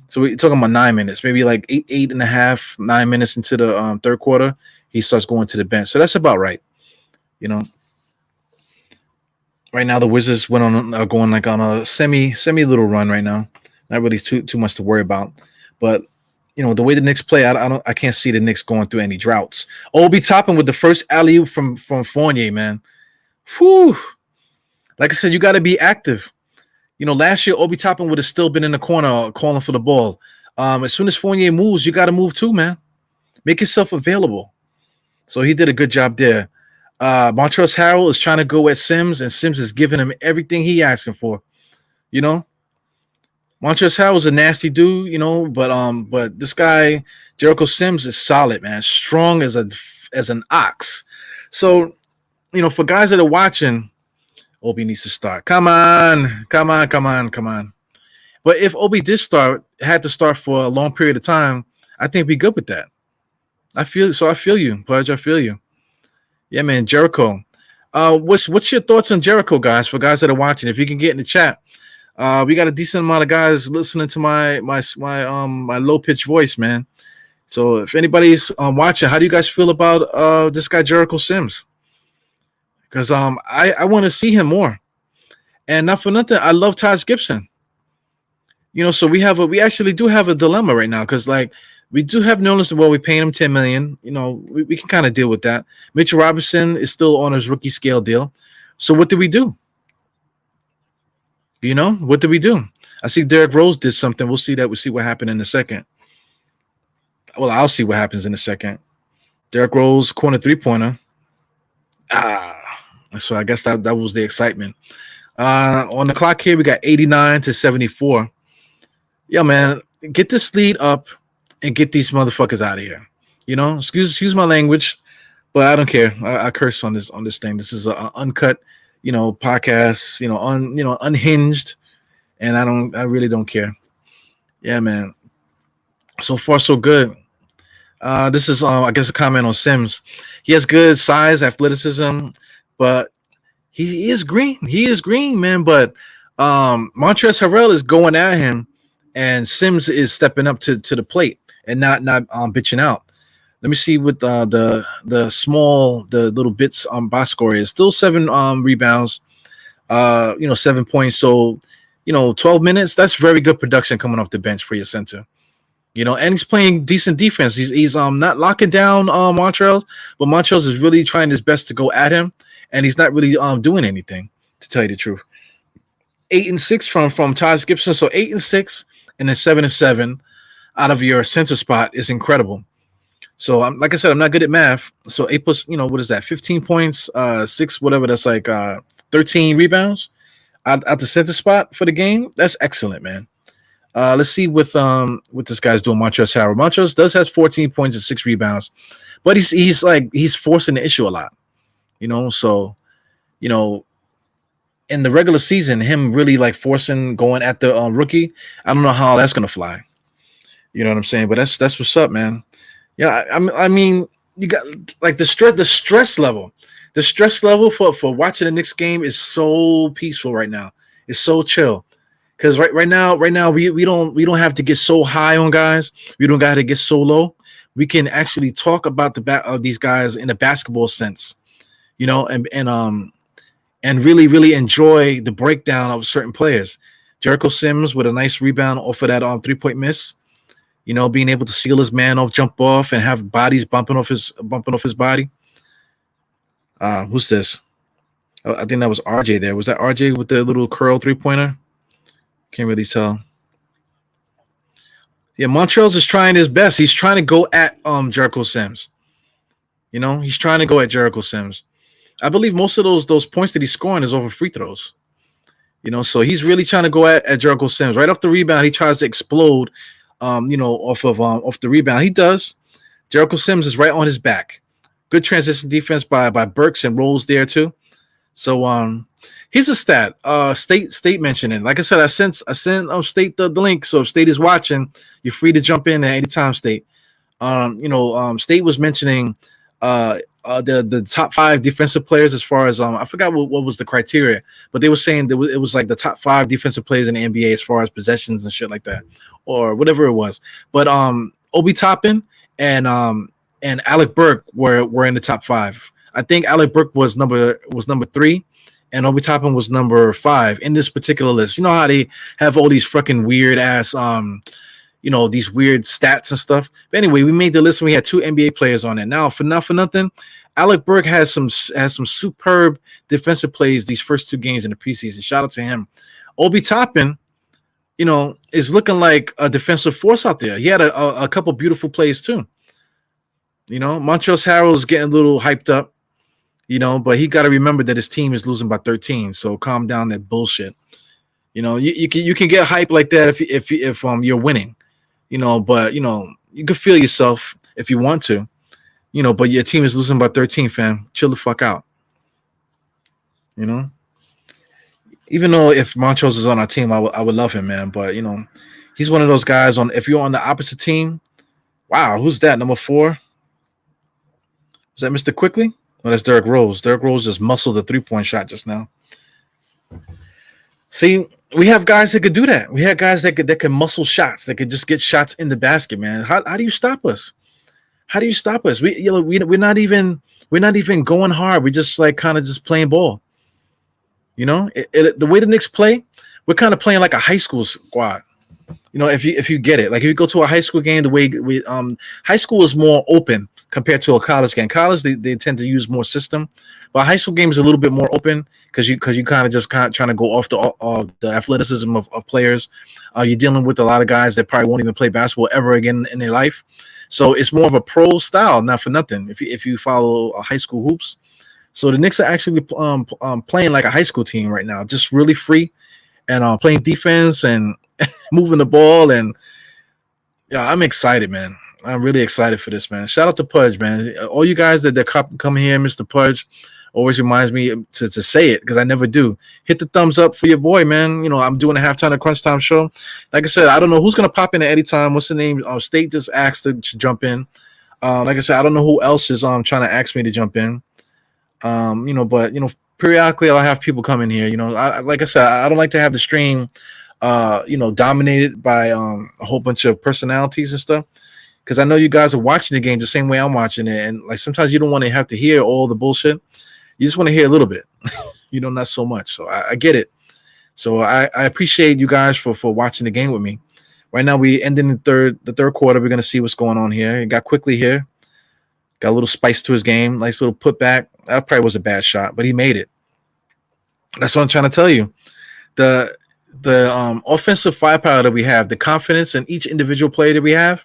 So we're talking about 9 minutes, maybe like eight and a half, 9 minutes into the third quarter, he starts going to the bench. So that's about right. Right now the Wizards are going on a semi little run right now. Not really too much to worry about, but the way the Knicks play, I can't see the Knicks going through any droughts. Obi Toppin with the first alley-oop from Fournier, man. Whew. Like I said, you got to be active. Last year Obi Toppin would have still been in the corner calling for the ball. As soon as Fournier moves, you got to move too, man. Make yourself available. So he did a good job there. Montrezl Harrell is trying to go at Sims, and Sims is giving him everything he asking for. Montrezl Harrell is a nasty dude, but this guy Jericho Sims is solid, man. Strong as an ox. So, for guys that are watching, Obi needs to start. Come on. But if Obi had to start for a long period of time, I think we're good with that. I feel you, Pudge. I feel you. Yeah, man, Jericho. What's your thoughts on Jericho, guys? For guys that are watching, if you can get in the chat, we got a decent amount of guys listening to my low pitched voice, man. So if anybody's watching, how do you guys feel about this guy Jericho Sims? Because I want to see him more, and not for nothing, I love Taj Gibson. So we actually do have a dilemma right now because we do have Nolan. Well, we paying him $10 million. We can kind of deal with that. Mitchell Robinson is still on his rookie scale deal. So what do we do? What do we do? I see Derrick Rose did something. We'll see that. We'll see what happened in a second. Well, I'll see what happens in a second. Derrick Rose corner 3-pointer. So I guess that was the excitement. On the clock here, we got 89 to 74. Yeah, man, get this lead up and get these motherfuckers out of here. Excuse my language, but I don't care. I curse on this thing. This is an uncut, podcast. Unhinged, and I really don't care. Yeah, man. So far, so good. This is, I guess, a comment on Sims. He has good size, athleticism, but he is green. He is green, man. But Montrezl Harrell is going at him, and Sims is stepping up to the plate and not bitching out. Let me see what the little bits on box score is. Still 7 rebounds, 7 points. So 12 minutes. That's very good production coming off the bench for your center. And he's playing decent defense. He's not locking down Montrezl, but Montrezl is really trying his best to go at him, and he's not really doing anything, to tell you the truth. 8 and 6 from Taj Gibson, so 8 and 6, and then 7 and 7 out of your center spot is incredible. So like I said, I'm not good at math. So 8 plus, what is that? 15 points, 6, whatever. That's 13 rebounds out the center spot for the game. That's excellent, man. Let's see what this guy's doing. Montrezl Harrell. Montrezl does has 14 points and 6 rebounds, but he's forcing the issue a lot. So you know in the regular season, him really like forcing going at the rookie. I don't know how that's gonna fly. You know what I'm saying? But that's what's up, man. Yeah, I mean, you got like the stress level. The stress level for watching the Knicks game is so peaceful right now. It's so chill. Because right now we don't have to get so high on guys. We don't got to get so low. We can actually talk about the back of these guys in a basketball sense, and really enjoy the breakdown of certain players. Jericho Sims with a nice rebound off of that 3-point miss. Being able to seal his man off, jump off, and have bodies bumping off his body. Who's this? I think that was RJ there. Was that RJ with the little curl 3-pointer? Can't really tell. Yeah, Montrezl is trying his best. He's trying to go at Jericho Sims. He's trying to go at Jericho Sims. I believe most of those points that he's scoring is over free throws. So he's really trying to go at Jericho Sims. Right off the rebound, he tries to explode, off the rebound. He does. Jericho Sims is right on his back. Good transition defense by Burks and Rolls there too. So here's a stat. State mentioned it. Like I said, I sent State the link. So if State is watching, you're free to jump in at any time, State. State was mentioning the top 5 defensive players as far as I forgot what was the criteria, but they were saying that it was like the top 5 defensive players in the NBA as far as possessions and shit like that, or whatever it was. But Obi Toppin and Alec Burke were in the top 5. I think Alec Burke was number 3, and Obi Toppin was number 5 in this particular list. You know how they have all these fucking weird ass these weird stats and stuff. But anyway, we made the list and we had 2 NBA players on it. Now, for nothing, Alec Burke has some superb defensive plays these first 2 games in the preseason. Shout out to him. Obi Toppin, is looking like a defensive force out there. He had a couple beautiful plays too. Montrezl Harrell is getting a little hyped up, but he got to remember that his team is losing by 13. So calm down that bullshit. You can get hype like that if you're winning. But you can feel yourself if you want to, but your team is losing by 13, fam. Chill the fuck out. Even though if Montrezl is on our team, I would love him, man. But he's one of those guys if you're on the opposite team. Wow, who's that? Number 4? Is that Mr. Quickly? Oh, that's Derrick Rose. Derrick Rose just muscled the 3-point shot just now. See, we have guys that could do that. We have guys that can muscle shots, that could just get shots in the basket, man. How do you stop us? How do you stop us? We're not even going hard. We're just like kind of just playing ball. The way the Knicks play, we're kind of playing like a high school squad. If you get it, like if you go to a high school game, the way high school is more open compared to a college game. College, they tend to use more system, but high school game is a little bit more open because you kind of trying to go off the athleticism of players. You're dealing with a lot of guys that probably won't even play basketball ever again in their life, so it's more of a pro style. Not for nothing, if you follow high school hoops. So the Knicks are actually playing like a high school team right now, just really free and playing defense and moving the ball. And yeah, I'm excited, man. I'm really excited for this, man. Shout out to Pudge, man. All you guys that come here, Mr. Pudge, always reminds me to say it because I never do. Hit the thumbs up for your boy, man. I'm doing a halftime of Crunch Time show. Like I said, I don't know who's gonna pop in at any time. What's the name? State just asked to jump in. Like I said, I don't know who else is trying to ask me to jump in. But periodically I'll have people come in here. Like I said, I don't like to have the stream, dominated by a whole bunch of personalities and stuff. Because I know you guys are watching the game the same way I'm watching it, and like sometimes you don't want to have to hear all the bullshit. You just want to hear a little bit, not so much. So I get it. So I appreciate you guys for watching the game with me. Right now we ending the third quarter. We're gonna see what's going on here. It got Quickly here. Got a little spice to his game. Nice little putback. That probably was a bad shot, but he made it. That's what I'm trying to tell you. The offensive firepower that we have, the confidence in each individual player that we have.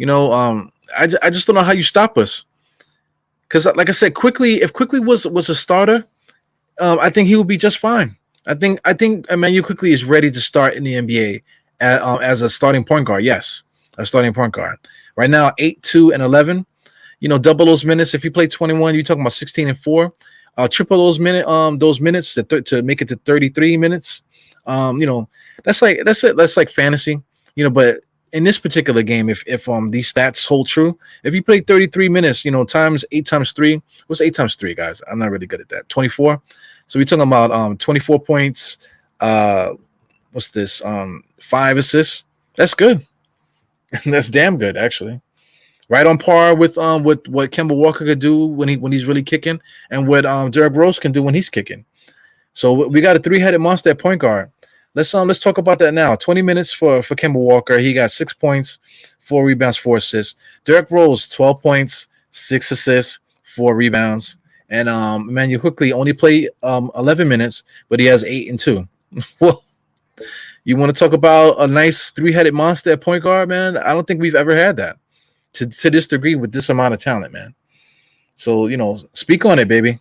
I just don't know how you stop us. Because, like I said, if Quickly was a starter, I think he would be just fine. I think Emmanuel Quickly is ready to start in the NBA as a starting point guard. Yes, a starting point guard. Right now, 8, 2, and 11. Double those minutes. If you play 21, you're talking about 16 and 4. Triple those minutes to make it to 33 minutes. That's like fantasy. But in this particular game, if these stats hold true, if you play 33 minutes, times 8 times 3, what's 8 times 3, guys? I'm not really good at that. 24. So we're talking about 24 points. What's this? 5 assists. That's good. That's damn good, actually. Right on par with what Kemba Walker could do when he's really kicking, and what Derrick Rose can do when he's kicking. So we got a 3-headed monster at point guard. Let's talk about that now. 20 minutes for Kemba Walker. He got 6 points, 4 rebounds, 4 assists. Derrick Rose, 12 points, 6 assists, 4 rebounds. And Emmanuel quickly only played 11 minutes, but he has 8 and 2. Well, you want to talk about a nice 3-headed monster at point guard, man? I don't think we've ever had that to this degree with this amount of talent, man. So, speak on it, baby.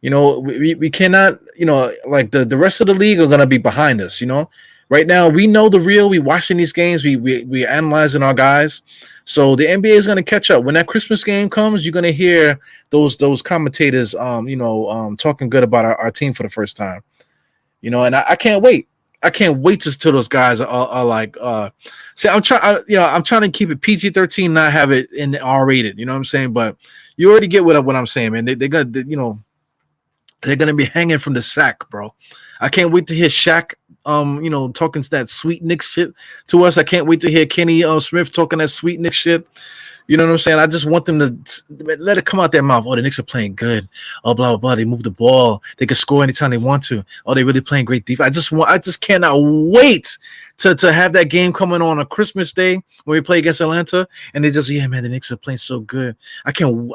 We cannot, like the rest of the league are going to be behind us, Right now, we know the real. We watching these games. We analyzing our guys. So the NBA is going to catch up. When that Christmas game comes, you're going to hear those commentators, talking good about our team for the first time. And I can't wait. I can't wait till those guys are like. See, I'm trying to keep it PG-13, not have it in R-rated. You know what I'm saying? But you already get what I'm saying, man. They're gonna be hanging from the sack, bro. I can't wait to hear Shaq, talking that sweet Knicks shit to us. I can't wait to hear Kenny Smith talking that sweet Knicks shit. You know what I'm saying? I just want them to let it come out their mouth. Oh, the Knicks are playing good. Oh, blah, blah, blah. They move the ball. They can score anytime they want to. Oh, they really playing great defense. I just cannot wait to have that game coming on Christmas Day when we play against Atlanta. And they just, yeah, man, the Knicks are playing so good. I can't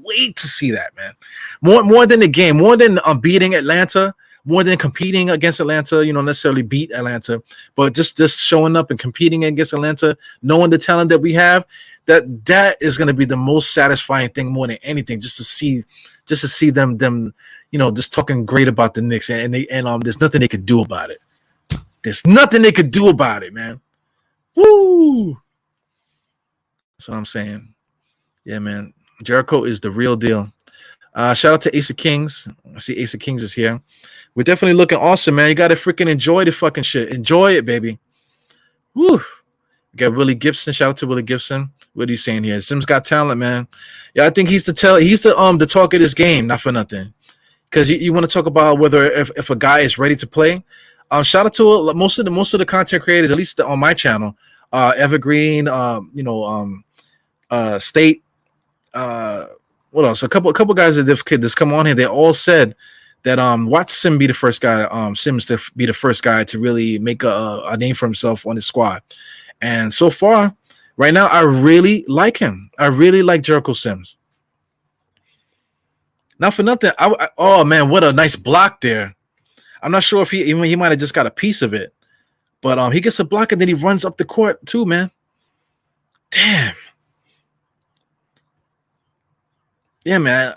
wait to see that, man. More than the game, more than beating Atlanta, more than competing against Atlanta, necessarily beat Atlanta, but just showing up and competing against Atlanta, knowing the talent that we have, that is going to be the most satisfying thing more than anything, just to see them just talking great about the Knicks, and there's nothing they could do about it. There's nothing they could do about it, man. Woo! That's what I'm saying. Yeah, man. Jericho is the real deal. Shout out to Ace of Kings. I see Ace of Kings is here. We're definitely looking awesome, man. You got to freaking enjoy the fucking shit. Enjoy it, baby. Woo! We got Willie Gibson. Shout out to Willie Gibson. What are you saying here? Sims got talent, man. Yeah, I think he's the talk of this game, not for nothing. Because you want to talk about whether if a guy is ready to play. Shout out to most of the content creators, at least on my channel. Evergreen, State. What else? A couple guys that's come on here. They all said that watch Sims be the first guy. Sims to be the first guy to really make a name for himself on his squad. And so far, right now, I really like him. I really like Jericho Sims. Not for nothing. Oh man, what a nice block there. I'm not sure if he might have just got a piece of it, but he gets a block and then he runs up the court too, man. Damn. Yeah, man.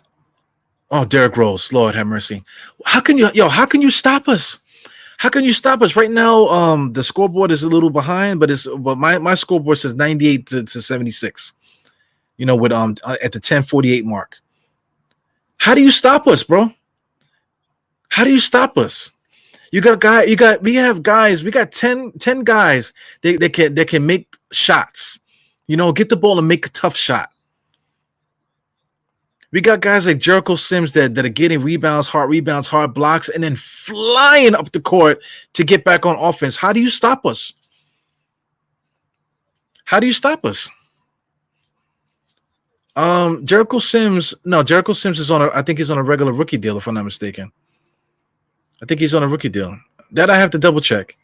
Oh, Derrick Rose, Lord have mercy. How can you stop us? How can you stop us right now? The scoreboard is a little behind, but my scoreboard says 98 to 76. With at the 10:48 mark. How do you stop us, bro? How do you stop us? We have guys. We got 10 guys that can make shots. Get the ball and make a tough shot. We got guys like Jericho Sims that are getting rebounds, hard blocks, and then flying up the court to get back on offense. How do you stop us? How do you stop us? Jericho Sims is I think he's on a regular rookie deal, if I'm not mistaken. I think he's on a rookie deal. That I have to double check.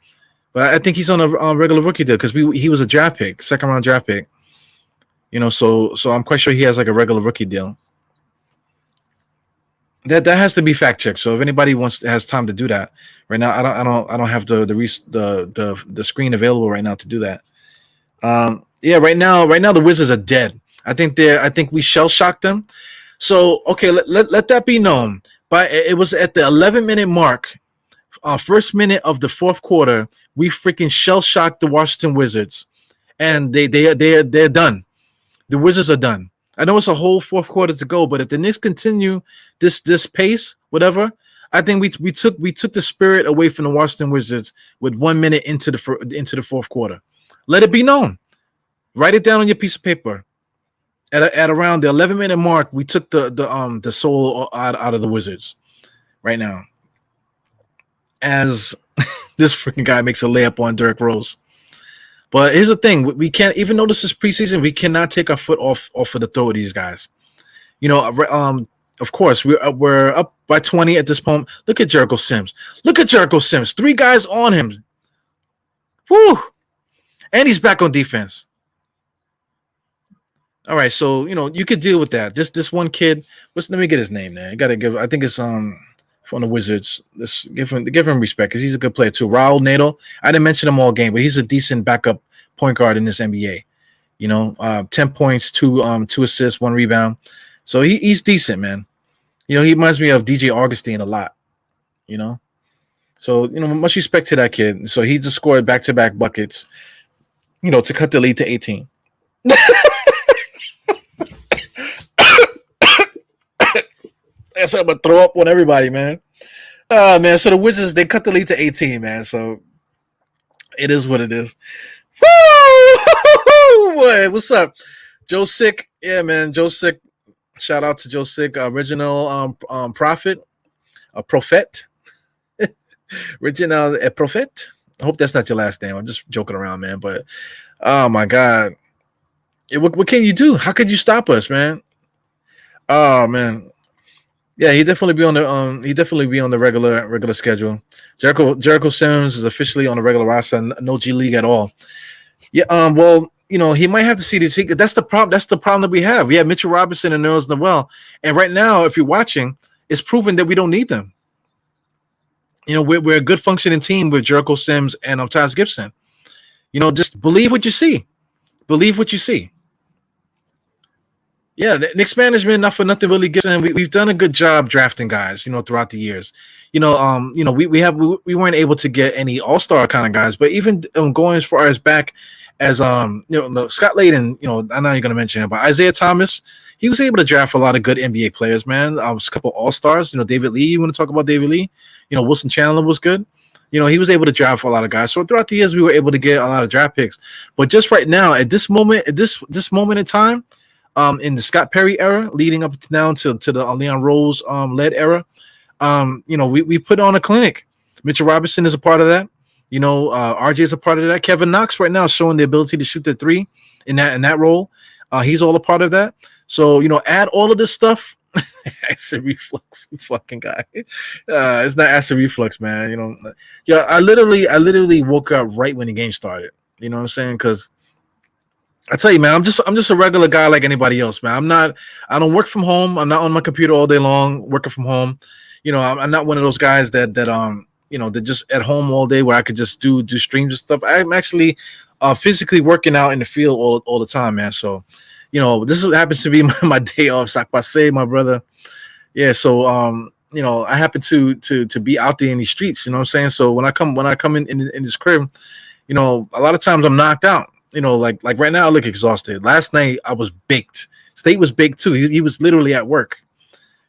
But I think he's on a regular rookie deal because he was a draft pick, second round draft pick. So I'm quite sure he has like a regular rookie deal. That has to be fact checked. So if anybody has time to do that right now, I don't have the screen available right now to do that. Yeah, right now the Wizards are dead. I think we shell shocked them. So okay, let that be known. But it was at the 11-minute mark, first minute of the fourth quarter, We freaking shell shocked the Washington Wizards, and they're done. The Wizards are done. I know it's a whole fourth quarter to go, but if the Knicks continue this pace, whatever, I think we took the spirit away from the Washington Wizards with 1 minute into the fourth quarter. Let it be known. Write it down on your piece of paper. At around the 11-minute mark, we took the soul out of the Wizards. Right now, as this freaking guy makes a layup on Derrick Rose. But here's the thing: we can't, even though this is preseason, we cannot take our foot off of the throat of these guys. You know, of course, we're up by 20 at this moment. Look at Jericho Sims. Look at Jericho Sims. 3 guys on him. Woo! And he's back on defense. All right, so you know you could deal with that. This one kid. Let me get his name, man. You gotta give. I think it's from the Wizards. Let's give him respect because he's a good player too. Raul Nato. I didn't mention him all game, but he's a decent backup point guard in this NBA. You know, 10 points, 2 assists, 1 rebound. So he's decent, man. You know, he reminds me of DJ Augustine a lot. You know, so you know, much respect to that kid. So he just scored back-to-back buckets. You know, to cut the lead to 18. That's I'm gonna throw up on everybody, man. Man. So the Wizards, they cut the lead to 18, man. So it is what it is. Woo! Boy, what's up, Joe Sick? Yeah, man, Joe Sick. Shout out to Joe Sick, original prophet, a prophet, original prophet. I hope that's not your last name. I'm just joking around, man. But oh my God, what can you do? How could you stop us, man? Oh man. Yeah, he definitely be on the regular schedule. Jericho Sims is officially on the regular roster, no G League at all. Yeah, well, you know, he might have to see this. That's the problem. That's the problem that we have. We have Mitchell Robinson and Nerlens Noel, and right now, if you're watching, it's proven that we don't need them. You know, we're a good functioning team with Jericho Sims and Taz Gibson. You know, just believe what you see. Believe what you see. Yeah, the Knicks management, not for nothing, really Gibson. We've done a good job drafting guys, you know, throughout the years. You know, we weren't able to get any all-star kind of guys, but even going as far as back as you know, Scott Layden, you know, I know you're gonna mention him, but Isaiah Thomas, he was able to draft a lot of good NBA players, man. A couple all-stars, you know, David Lee. You want to talk about David Lee? You know, Wilson Chandler was good. You know, he was able to draft a lot of guys. So throughout the years, we were able to get a lot of draft picks. But just right now, at this moment, this moment in time. In the Scott Perry era, leading up now to the Leon Rose led era, you know, we put on a clinic. Mitchell Robinson is a part of that. You know, RJ is a part of that. Kevin Knox right now is showing the ability to shoot the 3 in that role. He's all a part of that. So you know, add all of this stuff. Acid reflux, you fucking guy. It's not acid reflux, man. You know, yeah. I literally woke up right when the game started. You know what I'm saying? Because I tell you, man, I'm just a regular guy like anybody else, man. I don't work from home. I'm not on my computer all day long working from home. You know, I'm not one of those guys that you know, that just at home all day where I could just do streams and stuff. I'm actually physically working out in the field all the time, man. So, you know, this happens to be my day off. Sac passe, my brother. Yeah, so you know, I happen to be out there in these streets, you know what I'm saying? So when I come in this crib, you know, a lot of times I'm knocked out. You know, like right now I look exhausted. Last night I was baked. State was baked too. He was literally at work.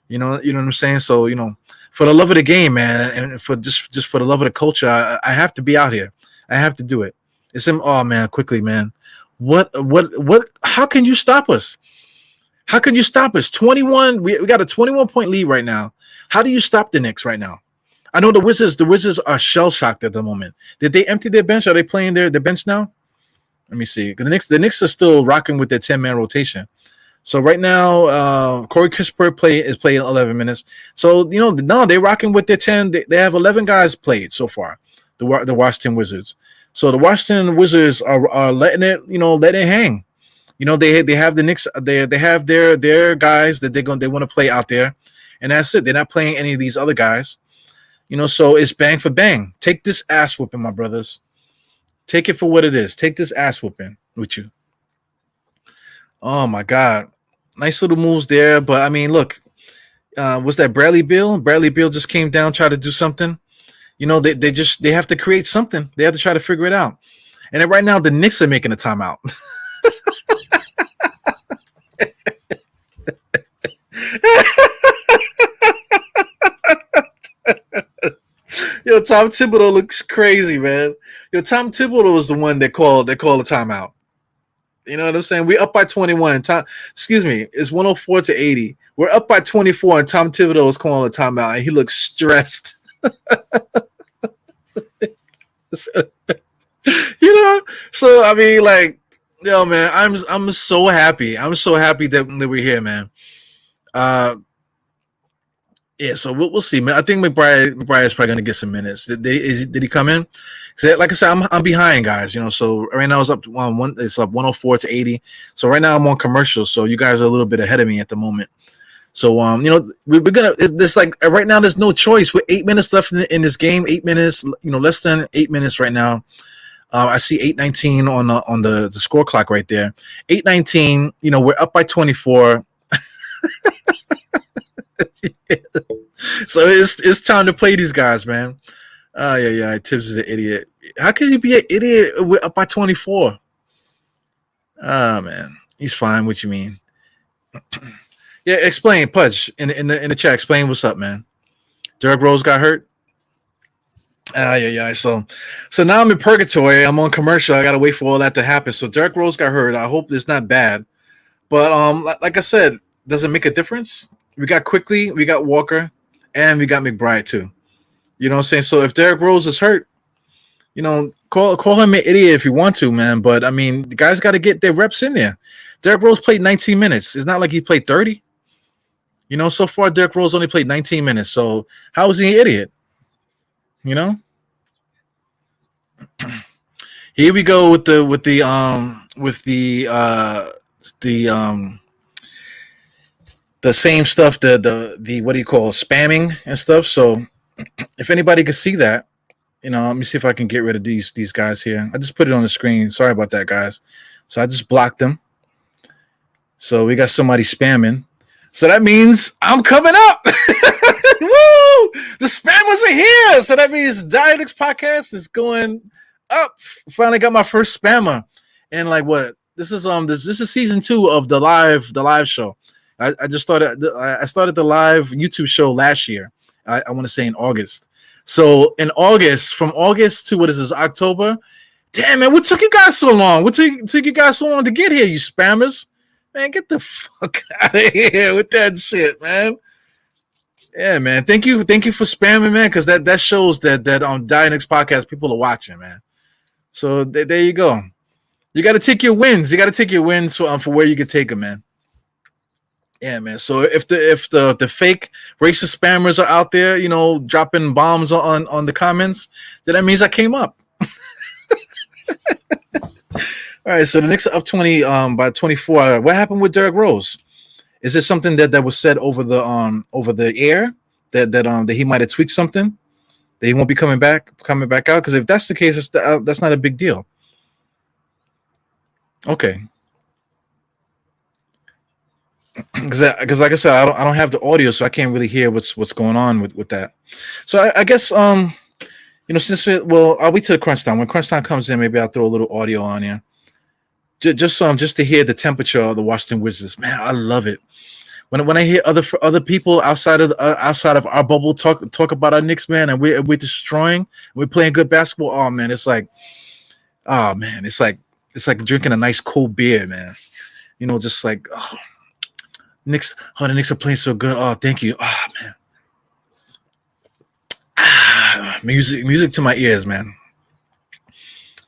You know what I'm saying? So, you know, for the love of the game, man, and for just for the love of the culture, I have to be out here. I have to do it. It's him. Oh man, quickly, man. What? How can you stop us? How can you stop us? 21. We got a 21-point lead right now. How do you stop the Knicks right now? I know the Wizards are shell shocked at the moment. Did they empty their bench? Are they playing their bench now? Let me see. The Knicks are still rocking with their 10-man rotation. So right now, Corey Kispert is playing 11 minutes. So, you know, no, they're rocking with their 10. They have 11 guys played so far, the Washington Wizards. So the Washington Wizards are letting it hang. You know, they have the Knicks. They have their guys that they want to play out there, and that's it. They're not playing any of these other guys. You know, so it's bang for bang. Take this ass whooping, my brothers. Take it for what it is. Take this ass whooping with you. Oh my God, nice little moves there. But I mean, look, was that Bradley Beal? Bradley Beal just came down, tried to do something. You know, they have to create something. They have to try to figure it out. And then right now, the Knicks are making a timeout. Yo, Tom Thibodeau looks crazy, man. Yo, Tom Thibodeau was the one that called a timeout. You know what I'm saying? We up by 21. It's 104 to 80. We're up by 24, and Tom Thibodeau is calling a timeout, and he looks stressed. You know? So I mean, like, yo, man, I'm so happy. I'm so happy that we're here, man. Yeah, so we'll see, man. I think McBride is probably gonna get some minutes. Did he come in? Like I said, I'm behind, guys. You know, so right now it's up 104 to 80. So right now I'm on commercial. So you guys are a little bit ahead of me at the moment. So you know, we're gonna. It's like right now there's no choice. With 8 minutes left in this game, 8 minutes. You know, less than 8 minutes right now. I see 8:19 on the score clock right there. 8:19. You know, we're up by 24. So it's time to play these guys, man. Yeah. Tibbs is an idiot. How can you be an idiot? We're up by 24. Man, he's fine. What you mean? Yeah, explain, Pudge, in the chat. Explain what's up, man. Derrick Rose got hurt. Yeah. So now I'm in purgatory. I'm on commercial. I gotta wait for all that to happen. So Derrick Rose got hurt. I hope it's not bad. But like I said, does it make a difference? We got Quickly, we got Walker, and we got McBride too. You know what I'm saying? So if Derrick Rose is hurt, you know, call him an idiot if you want to, man. But I mean, the guys got to get their reps in there. Derrick Rose played 19 minutes. It's not like he played 30. You know, so far Derrick Rose only played 19 minutes. So how is he an idiot? You know? Here we go with the same stuff, the what do you call it, spamming and stuff. So if anybody could see that, you know, let me see if I can get rid of these guys here. I just put it on the screen. Sorry about that, guys. So I just blocked them. So we got somebody spamming. So that means I'm coming up. Woo! The spammers are here. So that means Knicks podcast is going up. Finally got my first spammer. And like what? This is season 2 of the live show. I started the live YouTube show last year. I want to say in August. So in August, from August to what is this, October? Damn, man, what took you guys so long? What took you guys so long to get here, you spammers? Man, get the fuck out of here with that shit, man. Yeah, man. Thank you for spamming, man, because that shows that on Knicks podcast people are watching, man. So there you go. You got to take your wins. You got to take your wins for where you can take them, man. Yeah, man. So if the fake racist spammers are out there, you know, dropping bombs on the comments, then that means I came up. All right. So the Knicks are up 20 by 24. What happened with Derrick Rose? Is this something that was said over the air that he might have tweaked something that he won't be coming back out? Because if that's the case, that's not a big deal. Okay. Because like I said, I don't have the audio, so I can't really hear what's going on with that. So I guess you know, I'll wait till the crunch time. When crunch time comes in, maybe I'll throw a little audio on here. Just to hear the temperature of the Washington Wizards. Man, I love it. When I hear other people outside of our bubble talk about our Knicks, man, and we're destroying, we're playing good basketball. Oh man, it's like drinking a nice cold beer, man. You know, just like the Knicks are playing so good. Oh, thank you. Oh man. Music to my ears, man.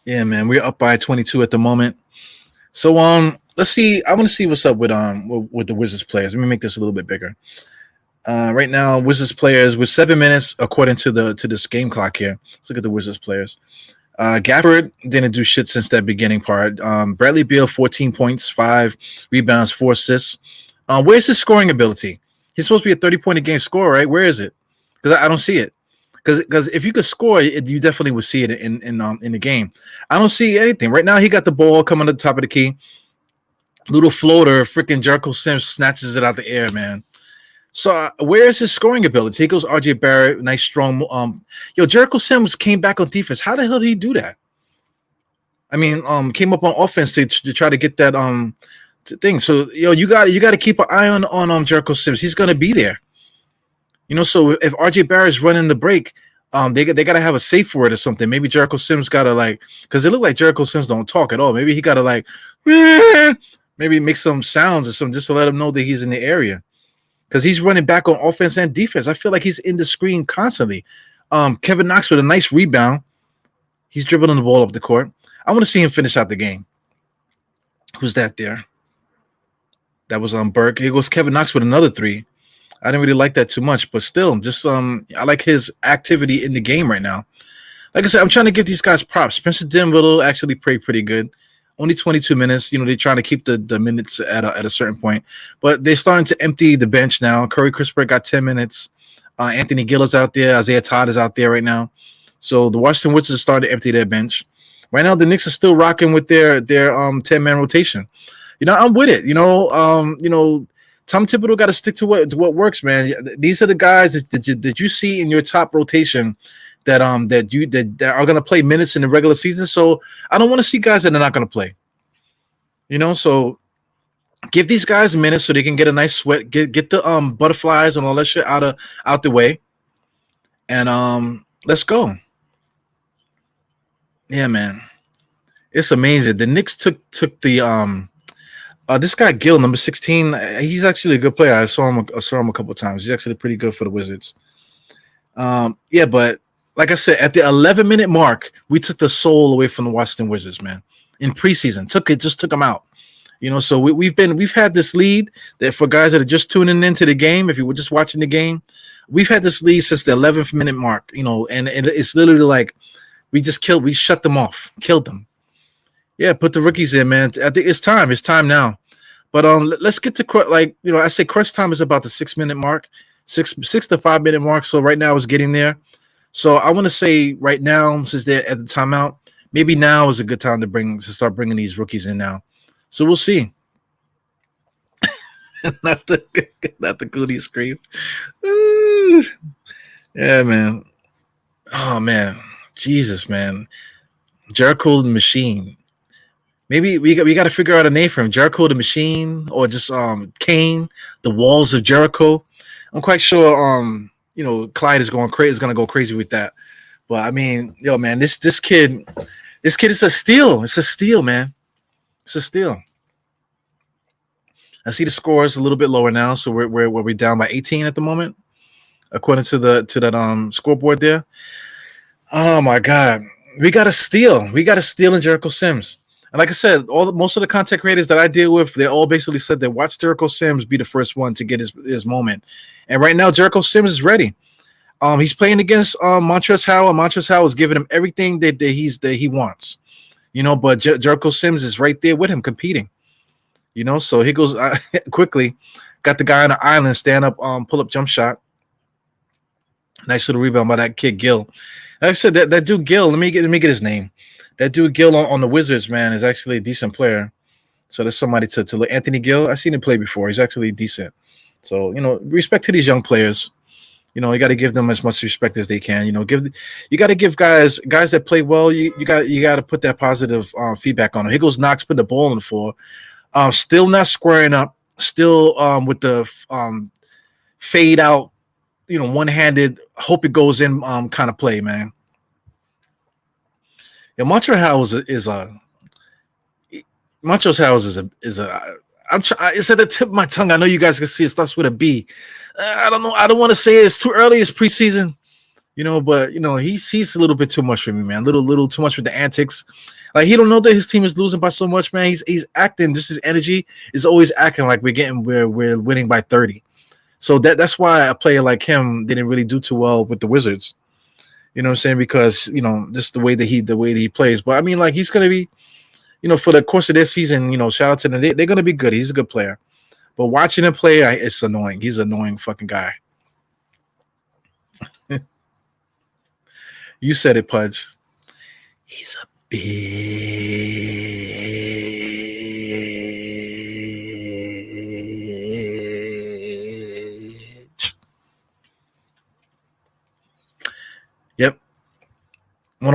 Yeah, man. We're up by 22 at the moment. So let's see. I want to see what's up with the Wizards players. Let me make this a little bit bigger. Right now, Wizards players with 7 minutes according to this game clock here. Let's look at the Wizards players. Gafford didn't do shit since that beginning part. Bradley Beal, 14 points, 5 rebounds, 4 assists. Where's his scoring ability? He's supposed to be a 30-point a game scorer, right? Where is it? Because I don't see it. Because if you could score, you definitely would see it in the game. I don't see anything right now. He got the ball coming to the top of the key, little floater. Freaking Jericho Sims snatches it out the air, man. So where is his scoring ability? Here goes RJ Barrett, nice strong. Jericho Sims came back on defense. How the hell did he do that? I mean, came up on offense to try to get that thing. So you got to keep an eye on Jericho Sims. He's gonna be there. So if RJ Barrett's running the break, they gotta have a safe word or something. Maybe Jericho Sims gotta because it looked like Jericho Sims don't talk at all. Maybe he gotta maybe make some sounds or something just to let him know that he's in the area. Because he's running back on offense and defense. I feel like he's in the screen constantly. Kevin Knox with a nice rebound. He's dribbling the ball up the court. I want to see him finish out the game. Who's that there? That was Burke. Here goes Kevin Knox with another three. I didn't really like that too much, but still, just I like his activity in the game right now. Like I said, I'm trying to give these guys props. Spencer Dinwiddie actually played pretty good. Only 22 minutes. They're trying to keep the minutes at a certain point. But they're starting to empty the bench now. Curry Christopher got 10 minutes. Anthony Gill is out there. Isaiah Todd is out there right now. So the Washington Wizards are starting to empty their bench. Right now, the Knicks are still rocking with their 10-man rotation. I'm with it. Tom Thibodeau got to stick to what works, man. These are the guys that you see in your top rotation that are going to play minutes in the regular season. So I don't want to see guys that are not going to play. So give these guys minutes so they can get a nice sweat, get the butterflies and all that shit out the way, and let's go. Yeah, man, it's amazing. The Knicks took the this guy Gill, number 16. He's actually a good player. I saw him a couple of times. He's actually pretty good for the Wizards. Yeah, but like I said, at the 11-minute mark, we took the soul away from the Washington Wizards, man. In preseason, just took them out. So we've had this lead that for guys that are just tuning into the game. If you were just watching the game, we've had this lead since the 11th minute mark. And it's literally like we shut them off, killed them. Yeah, put the rookies in, man. I think it's time. It's time now. But let's get to I say crunch time is about the 6-minute mark, 6 to 5 minute mark. So right now it's getting there. So I want to say right now, since they're at the timeout, maybe now is a good time to start bringing these rookies in now. So we'll see. not the Goody scream. Ooh. Yeah, man. Oh man, Jesus, man. Jericho the Machine. Maybe we got to figure out a name for him. Jericho the Machine, or just Kane, the Walls of Jericho. I'm quite sure Clyde is going to go crazy with that. But I mean, man, this kid is a steal. It's a steal, man. It's a steal. I see the scores a little bit lower now, so we're down by 18 at the moment, according to that scoreboard there. Oh my God, we got a steal. We got a steal in Jericho Sims. And like I said, most of the content creators that I deal with, they all basically said they watched Jericho Sims be the first one to get his moment. And right now, Jericho Sims is ready. He's playing against Montrezl Harrell, and Montrezl Harrell is giving him everything that he wants. But Jericho Sims is right there with him competing. So he goes quickly, got the guy on the island, stand up, pull up jump shot. Nice little rebound by that kid Gill. Like I said, that dude Gill, let me get his name. That dude Gill on the Wizards, man, is actually a decent player. So there's somebody to look. Anthony Gill, I've seen him play before. He's actually decent. So, respect to these young players. You got to give them as much respect as they can. You got to give guys that play well. You got to put that positive feedback on them. Here goes Knox, put the ball on the floor. Still not squaring up. Still with the fade out, one-handed, hope it goes in kind of play, man. Yeah, Montrezl Harrell is a. It's at the tip of my tongue. I know you guys can see it starts with a B. I don't know. I don't want to say it's too early. It's preseason, But he's a little bit too much for me, man. Little too much with the antics. Like he don't know that his team is losing by so much, man. He's acting. Just his energy is always acting like we're winning by 30. So that's why a player like him didn't really do too well with the Wizards. You know what I'm saying? Because, just the way that he plays. But I mean, like he's gonna be, for the course of this season, shout out to them. They're gonna be good. He's a good player. But watching him play, it's annoying. He's an annoying fucking guy. You said it, Pudge. He's a bitch.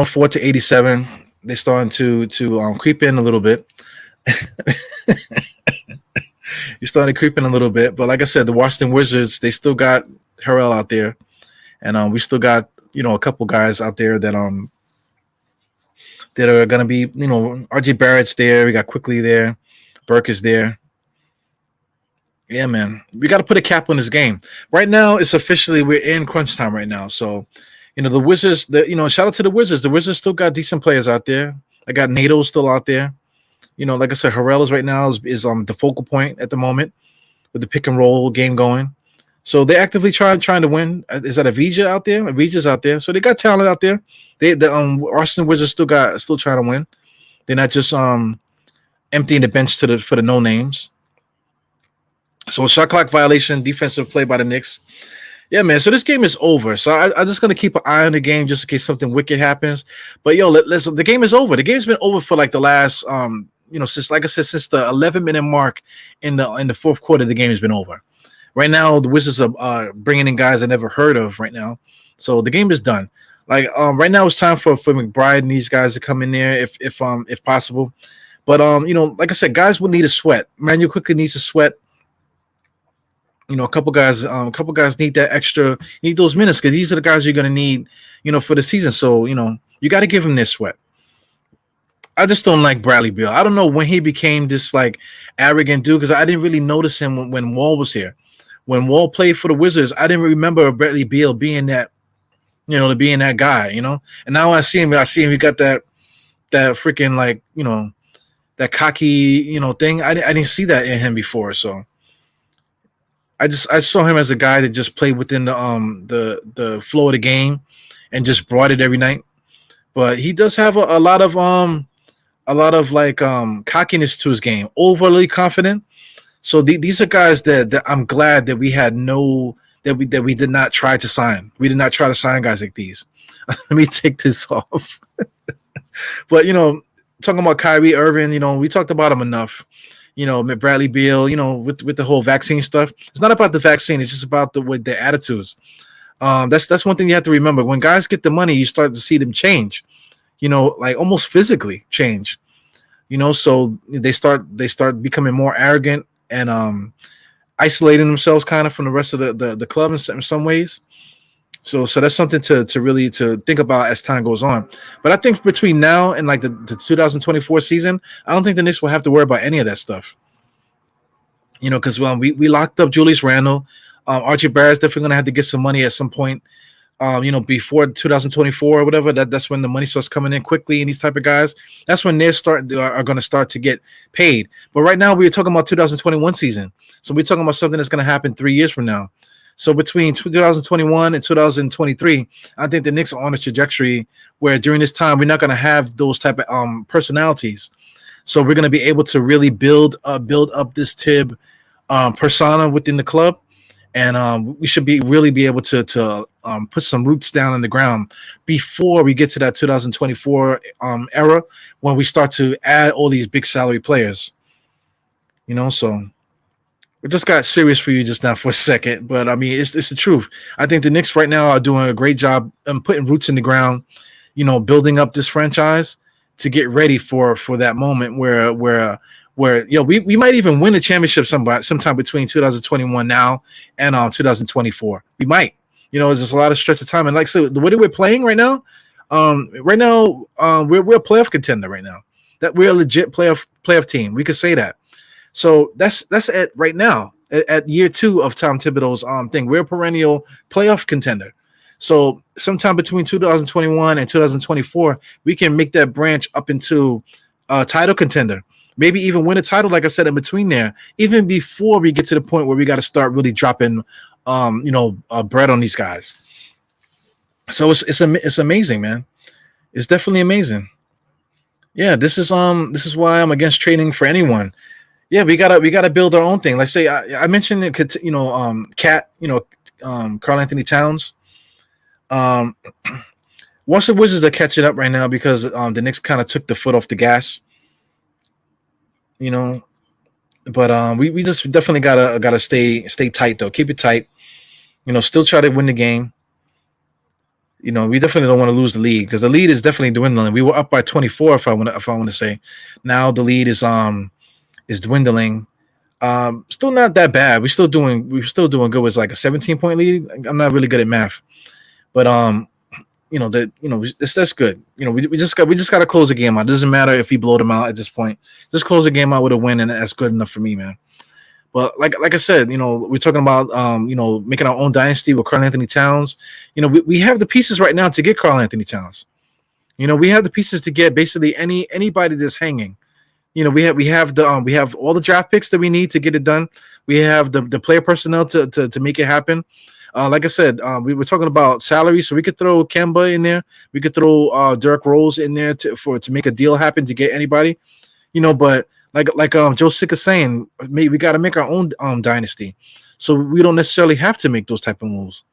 104 to 87. They're starting to creep in a little bit. He started creeping a little bit, but like I said, the Washington Wizards, they still got Harrell out there, and we still got a couple guys out there that are gonna be RJ Barrett's there. We got Quickly there, Burke is there. Yeah, man, we got to put a cap on this game. Right now, it's officially we're in crunch time right now. So, the Wizards. Shout out to the Wizards. The Wizards still got decent players out there. I got NATO still out there. Like I said, Harrell is right now is the focal point at the moment with the pick and roll game going. So they're actively trying to win. Is that Avija out there? Avija's out there. So they got talent out there. The Washington Wizards still trying to win. They're not just emptying the bench for the no names. So a shot clock violation, defensive play by the Knicks. Yeah, man. So this game is over. So I'm just gonna keep an eye on the game just in case something wicked happens. But listen, the game is over. The game's been over for like the last since, like I said, since the 11-minute mark in the fourth quarter, the game has been over. Right now, the Wizards are bringing in guys I never heard of right now. So the game is done. Like right now, it's time for McBride and these guys to come in there if possible. But like I said, guys will need a sweat. Manuel quickly needs to sweat. A couple guys need that need those minutes because these are the guys you're gonna need, for the season. So you got to give them this sweat. I just don't like Bradley Beal. I don't know when he became this like arrogant dude because I didn't really notice him when Wall was here. When Wall played for the Wizards, I didn't remember Bradley Beal being that, being that guy, And now I see him. He got that freaking like, that cocky, thing. I didn't see that in him before. So I saw him as a guy that just played within the flow of the game and just brought it every night. But he does have a lot of like cockiness to his game, overly confident. So these are guys that I'm glad that we had that we did not try to sign. We did not try to sign guys like these. Let me take this off. But talking about Kyrie Irving, we talked about him enough. Bradley Beal, with the whole vaccine stuff. It's not about the vaccine. It's just about with their attitudes. That's one thing you have to remember. When guys get the money, you start to see them change. Like almost physically change. So they start becoming more arrogant and isolating themselves kind of from the rest of the club in some ways. So that's something to really think about as time goes on. But I think between now and like the 2024 season, I don't think the Knicks will have to worry about any of that stuff. Because we locked up Julius Randle. Archie Barrett's definitely gonna have to get some money at some point. Before 2024 or whatever, that's when the money starts coming in quickly, and these type of guys, that's when are going to start to get paid. But right now, we're talking about 2021 season, so we're talking about something that's going to happen 3 years from now. So between 2021 and 2023, I think the Knicks are on a trajectory where during this time we're not going to have those type of personalities. So we're going to be able to really build up this Tib persona within the club. And we should really be able to put some roots down in the ground before we get to that 2024 era when we start to add all these big salary players. So it just got serious for you just now for a second, but I mean it's the truth. I think the Knicks right now are doing a great job putting roots in the ground, building up this franchise to get ready for that moment where we might even win a championship sometime between 2021 now and 2024. We might, there's just a lot of stretch of time. And like I said, the way that we're playing right now, we're a playoff contender right now. That we're a legit playoff team. We could say that. So that's it right now at year 2 of Tom Thibodeau's thing. We're a perennial playoff contender. So sometime between 2021 and 2024, we can make that branch up into a title contender. Maybe even win a title, like I said, in between there, even before we get to the point where we got to start really dropping, bread on these guys. So it's amazing, man. It's definitely amazing. Yeah, this is why I'm against trading for anyone. Yeah, we gotta build our own thing. Like say I mentioned it, Cat, Karl Anthony Towns. Washington Wizards are catching up right now because the Knicks kind of took the foot off the gas. But we just definitely gotta stay tight though. Keep it tight. Still try to win the game. We definitely don't want to lose the lead because the lead is definitely dwindling. We were up by 24, if I want to say. Now the lead is dwindling. Still not that bad. We're still doing good. It's like a 17-point lead. I'm not really good at math, but that's good. We just got to close the game out. It doesn't matter if we blow them out at this point. Just close the game out with a win, and that's good enough for me, man. But like I said, we're talking about making our own dynasty with Karl Anthony Towns. We have the pieces right now to get Karl Anthony Towns. We have the pieces to get basically anybody that's hanging. We have all the draft picks that we need to get it done. We have the player personnel to make it happen. Like I said, we were talking about salary, so we could throw Kemba in there. We could throw Derrick Rose in there to make a deal happen to get anybody. But like Joe Sick is saying, we got to make our own dynasty, so we don't necessarily have to make those type of moves.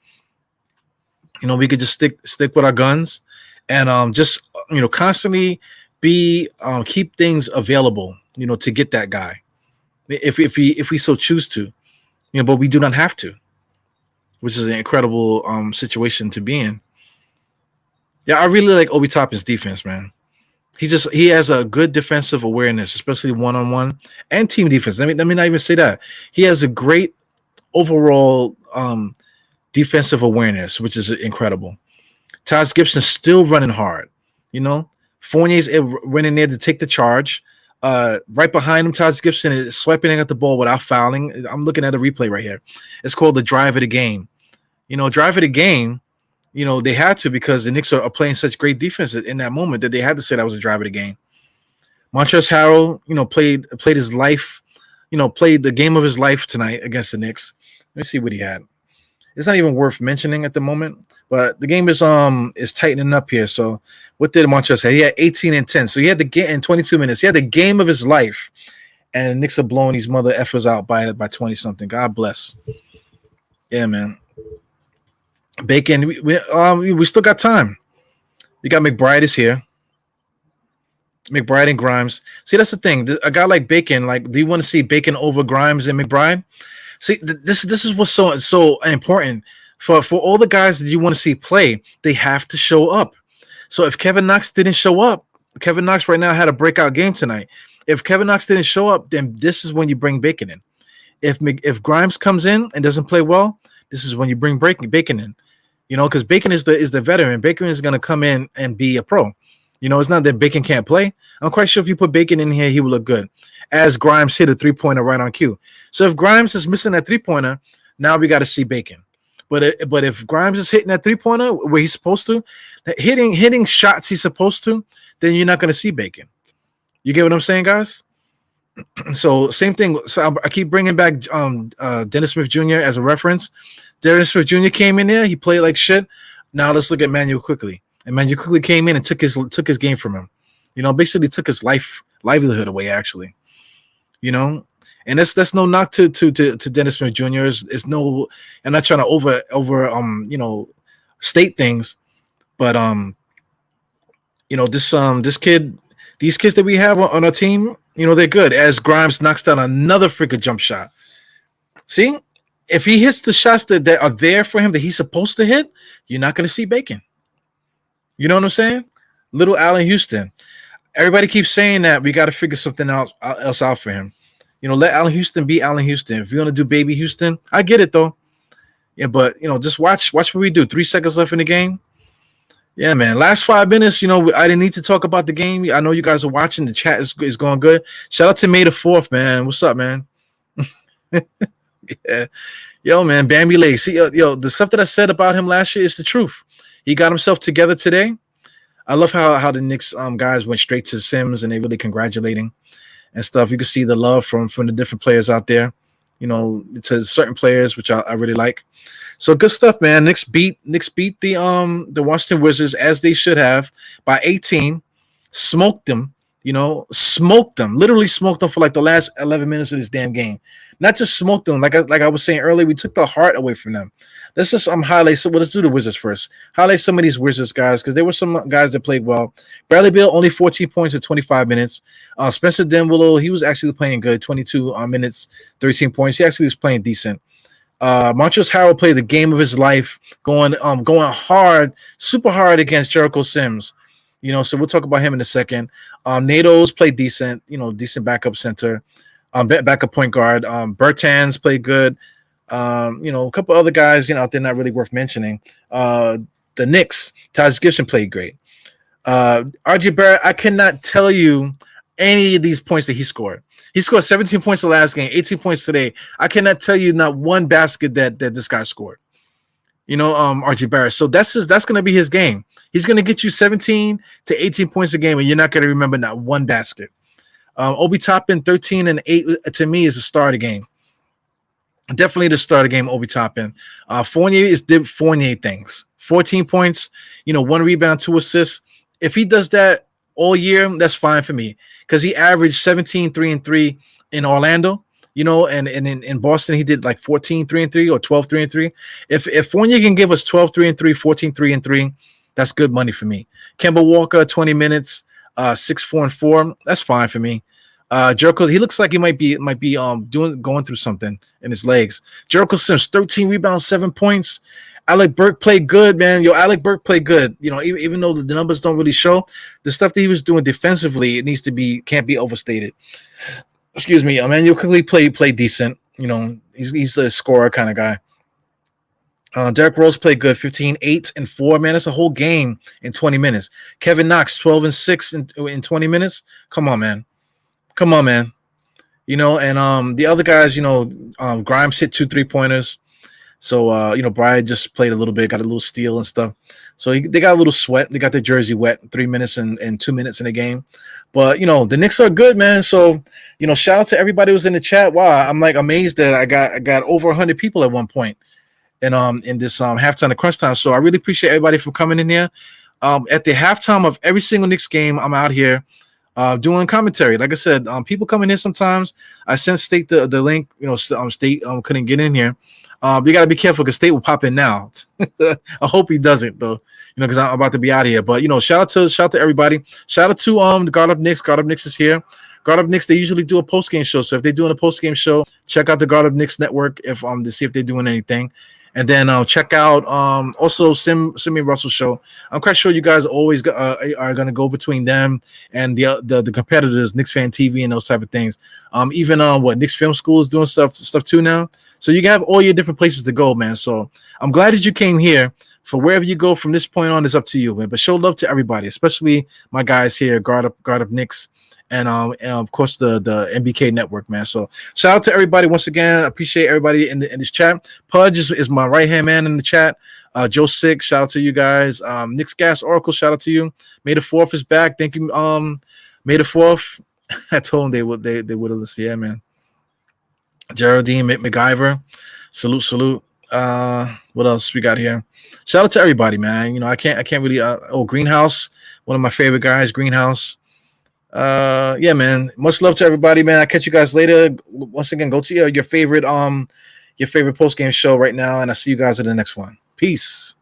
We could just stick with our guns, and just constantly keep things available, to get that guy, if we so choose to, but we do not have to, which is an incredible situation to be in. Yeah, I really like Obi Toppin's defense, man. He has a good defensive awareness, especially one-on-one and team defense. Let me not even say that. He has a great overall defensive awareness, which is incredible. Taj Gibson's still running hard. Fournier's running there to take the charge. Right behind him, Taj Gibson is swiping at the ball without fouling. I'm looking at a replay right here. It's called the drive of the game. Drive of the game. They had to, because the Knicks are playing such great defense in that moment that they had to say that was a drive of the game. Montrezl Harrell, played his life, played the game of his life tonight against the Knicks. Let me see what he had. It's not even worth mentioning at the moment, but the game is tightening up here. So what did Montrezl say? He had 18 and 10. So he had the game in 22 minutes. He had the game of his life, and the Knicks are blowing these mother effers out by 20 something. God bless. Yeah, man. Bacon, we still got time. We got McBride is here. McBride and Grimes. See, that's the thing. A guy like Bacon, do you want to see Bacon over Grimes and McBride? See, this is what's so important for all the guys that you want to see play. They have to show up. So if Kevin Knox didn't show up, Kevin Knox right now had a breakout game tonight. If Kevin Knox didn't show up, then this is when you bring Bacon in. If Grimes comes in and doesn't play well, this is when you bring Bacon in. Because Bacon is the veteran. Bacon is going to come in and be a pro. It's not that Bacon can't play. I'm quite sure if you put Bacon in here, he will look good. As Grimes hit a 3-pointer right on cue. So if Grimes is missing that 3-pointer, now we got to see Bacon. But if Grimes is hitting that 3-pointer where he's supposed to, hitting shots he's supposed to, then you're not going to see Bacon. You get what I'm saying, guys? So same thing. So I keep bringing back Dennis Smith Jr. as a reference. Dennis Smith Jr. came in there. He played like shit. Now let's look at Manuel Quickly. And Manuel Quickly came in and took his game from him. Basically took his livelihood away, actually. And that's no knock to Dennis Smith Jr. It's no, I'm not trying to over state things, but these kids that we have on our team, they're good. As Grimes knocks down another freaking jump shot. See, if he hits the shots that are there for him that he's supposed to hit, you're not going to see Bacon. You know what I'm saying? Little Allen Houston. Everybody keeps saying that we got to figure something else out for him. Let Allen Houston be Allen Houston. If you want to do baby Houston, I get it though. Yeah, but just watch what we do. 3 seconds left in the game. Yeah, man. Last 5 minutes, I didn't need to talk about the game. I know you guys are watching. The chat is going good. Shout out to May the 4th, man. What's up, man? Yeah. Yo, man, Bambi Lake. See, yo, the stuff that I said about him last year is the truth. He got himself together today. I love how the Knicks guys went straight to Sims and they really congratulating and stuff. You can see the love from the different players out there, to certain players, which I really like. So good stuff, man. Knicks beat the Washington Wizards as they should have by 18. Smoked them, literally smoked them for like the last 11 minutes of this damn game. Not just smoked them, like I was saying earlier, we took the heart away from them. Let's just highlight. So let's do the Wizards first. Highlight some of these Wizards guys because there were some guys that played well. Bradley Beal only 14 points in 25 minutes. Spencer Dinwiddie, he was actually playing good. 22 minutes, 13 points. He actually was playing decent. Montrezl Harrell played the game of his life, going hard, super hard against Jericho Sims. So we'll talk about him in a second. Nato's played decent, decent backup center, backup point guard. Bertans played good. A couple other guys, out there not really worth mentioning. The Knicks, Taj Gibson played great. RJ Barrett, I cannot tell you any of these points that he scored. He scored 17 points the last game, 18 points today. I cannot tell you not one basket that this guy scored. RJ Barrett. So that's going to be his game. He's going to get you 17 to 18 points a game, and you're not going to remember not one basket. Obi Toppin, 13 and 8 to me is the start of the game. Definitely the start of the game, Obi Toppin. Fournier did Fournier things. 14 points, 1 rebound, 2 assists. If he does that all year, that's fine for me, because he averaged 17, 3 and 3 in Orlando, and in Boston he did like 14, 3 and 3 or 12, 3 and 3. If Fournier can give us 12, 3 and 3, 14, 3 and 3, that's good money for me. Kemba Walker, 20 minutes, 6, 4 and 4, that's fine for me. Jericho, he looks like he might be going through something in his legs. Jericho Sims, 13 rebounds, 7 points. Alec Burke played good, man. Alec Burke played good. Even though the numbers don't really show, the stuff that he was doing defensively, can't be overstated. Excuse me. Emmanuel quickly played decent. He's a scorer kind of guy. Derrick Rose played good, 15, 8 and 4, man. That's a whole game in 20 minutes. Kevin Knox, 12 and 6 in 20 minutes. Come on, man. And the other guys, Grimes hit 2 3-pointers. So, Bryant just played a little bit, got a little steal and stuff. So they got a little sweat. They got their jersey wet, 3 minutes and 2 minutes in the game. But, the Knicks are good, man. So, shout out to everybody who was in the chat. Wow, I'm like amazed that I got over 100 people at one point in this halftime of crunch time. So I really appreciate everybody for coming in here. At the halftime of every single Knicks game, I'm out here doing commentary. Like I said, people come in here sometimes. I sent State the link. State couldn't get in here. You got to be careful because State will pop in now. I hope he doesn't though, because I'm about to be out of here. But shout out to everybody. Shout out to the Guard Up Knicks. Guard Up Knicks is here. Guard Up Knicks, they usually do a post game show. So if they're doing a post game show, check out the Guard Up Knicks network to see if they're doing anything. And then check out also Sim and Russell show. I'm quite sure you guys always are going to go between them and the competitors, Knicks Fan TV and those type of things. Even Knicks Film School is doing stuff too now. So you can have all your different places to go, man. So I'm glad that you came here. For wherever you go from this point on is up to you, man. But show love to everybody, especially my guys here, Guard Up Knicks. And of course the MBK network, man. So shout out to everybody once again. I appreciate everybody in this chat. Pudge is my right hand man in the chat. Joe Sick, shout out to you guys. Nick's Gas Oracle, shout out to you. May the 4th is back. Thank you. May the 4th. I told them they would have listened. Yeah, man. Geraldine McIver, salute. What else we got here? Shout out to everybody, man. I can't really. Greenhouse, one of my favorite guys, Greenhouse. Yeah, man. Much love to everybody, man. I'll catch you guys later. Once again, go to your favorite post game show right now, and I'll see you guys in the next one. Peace.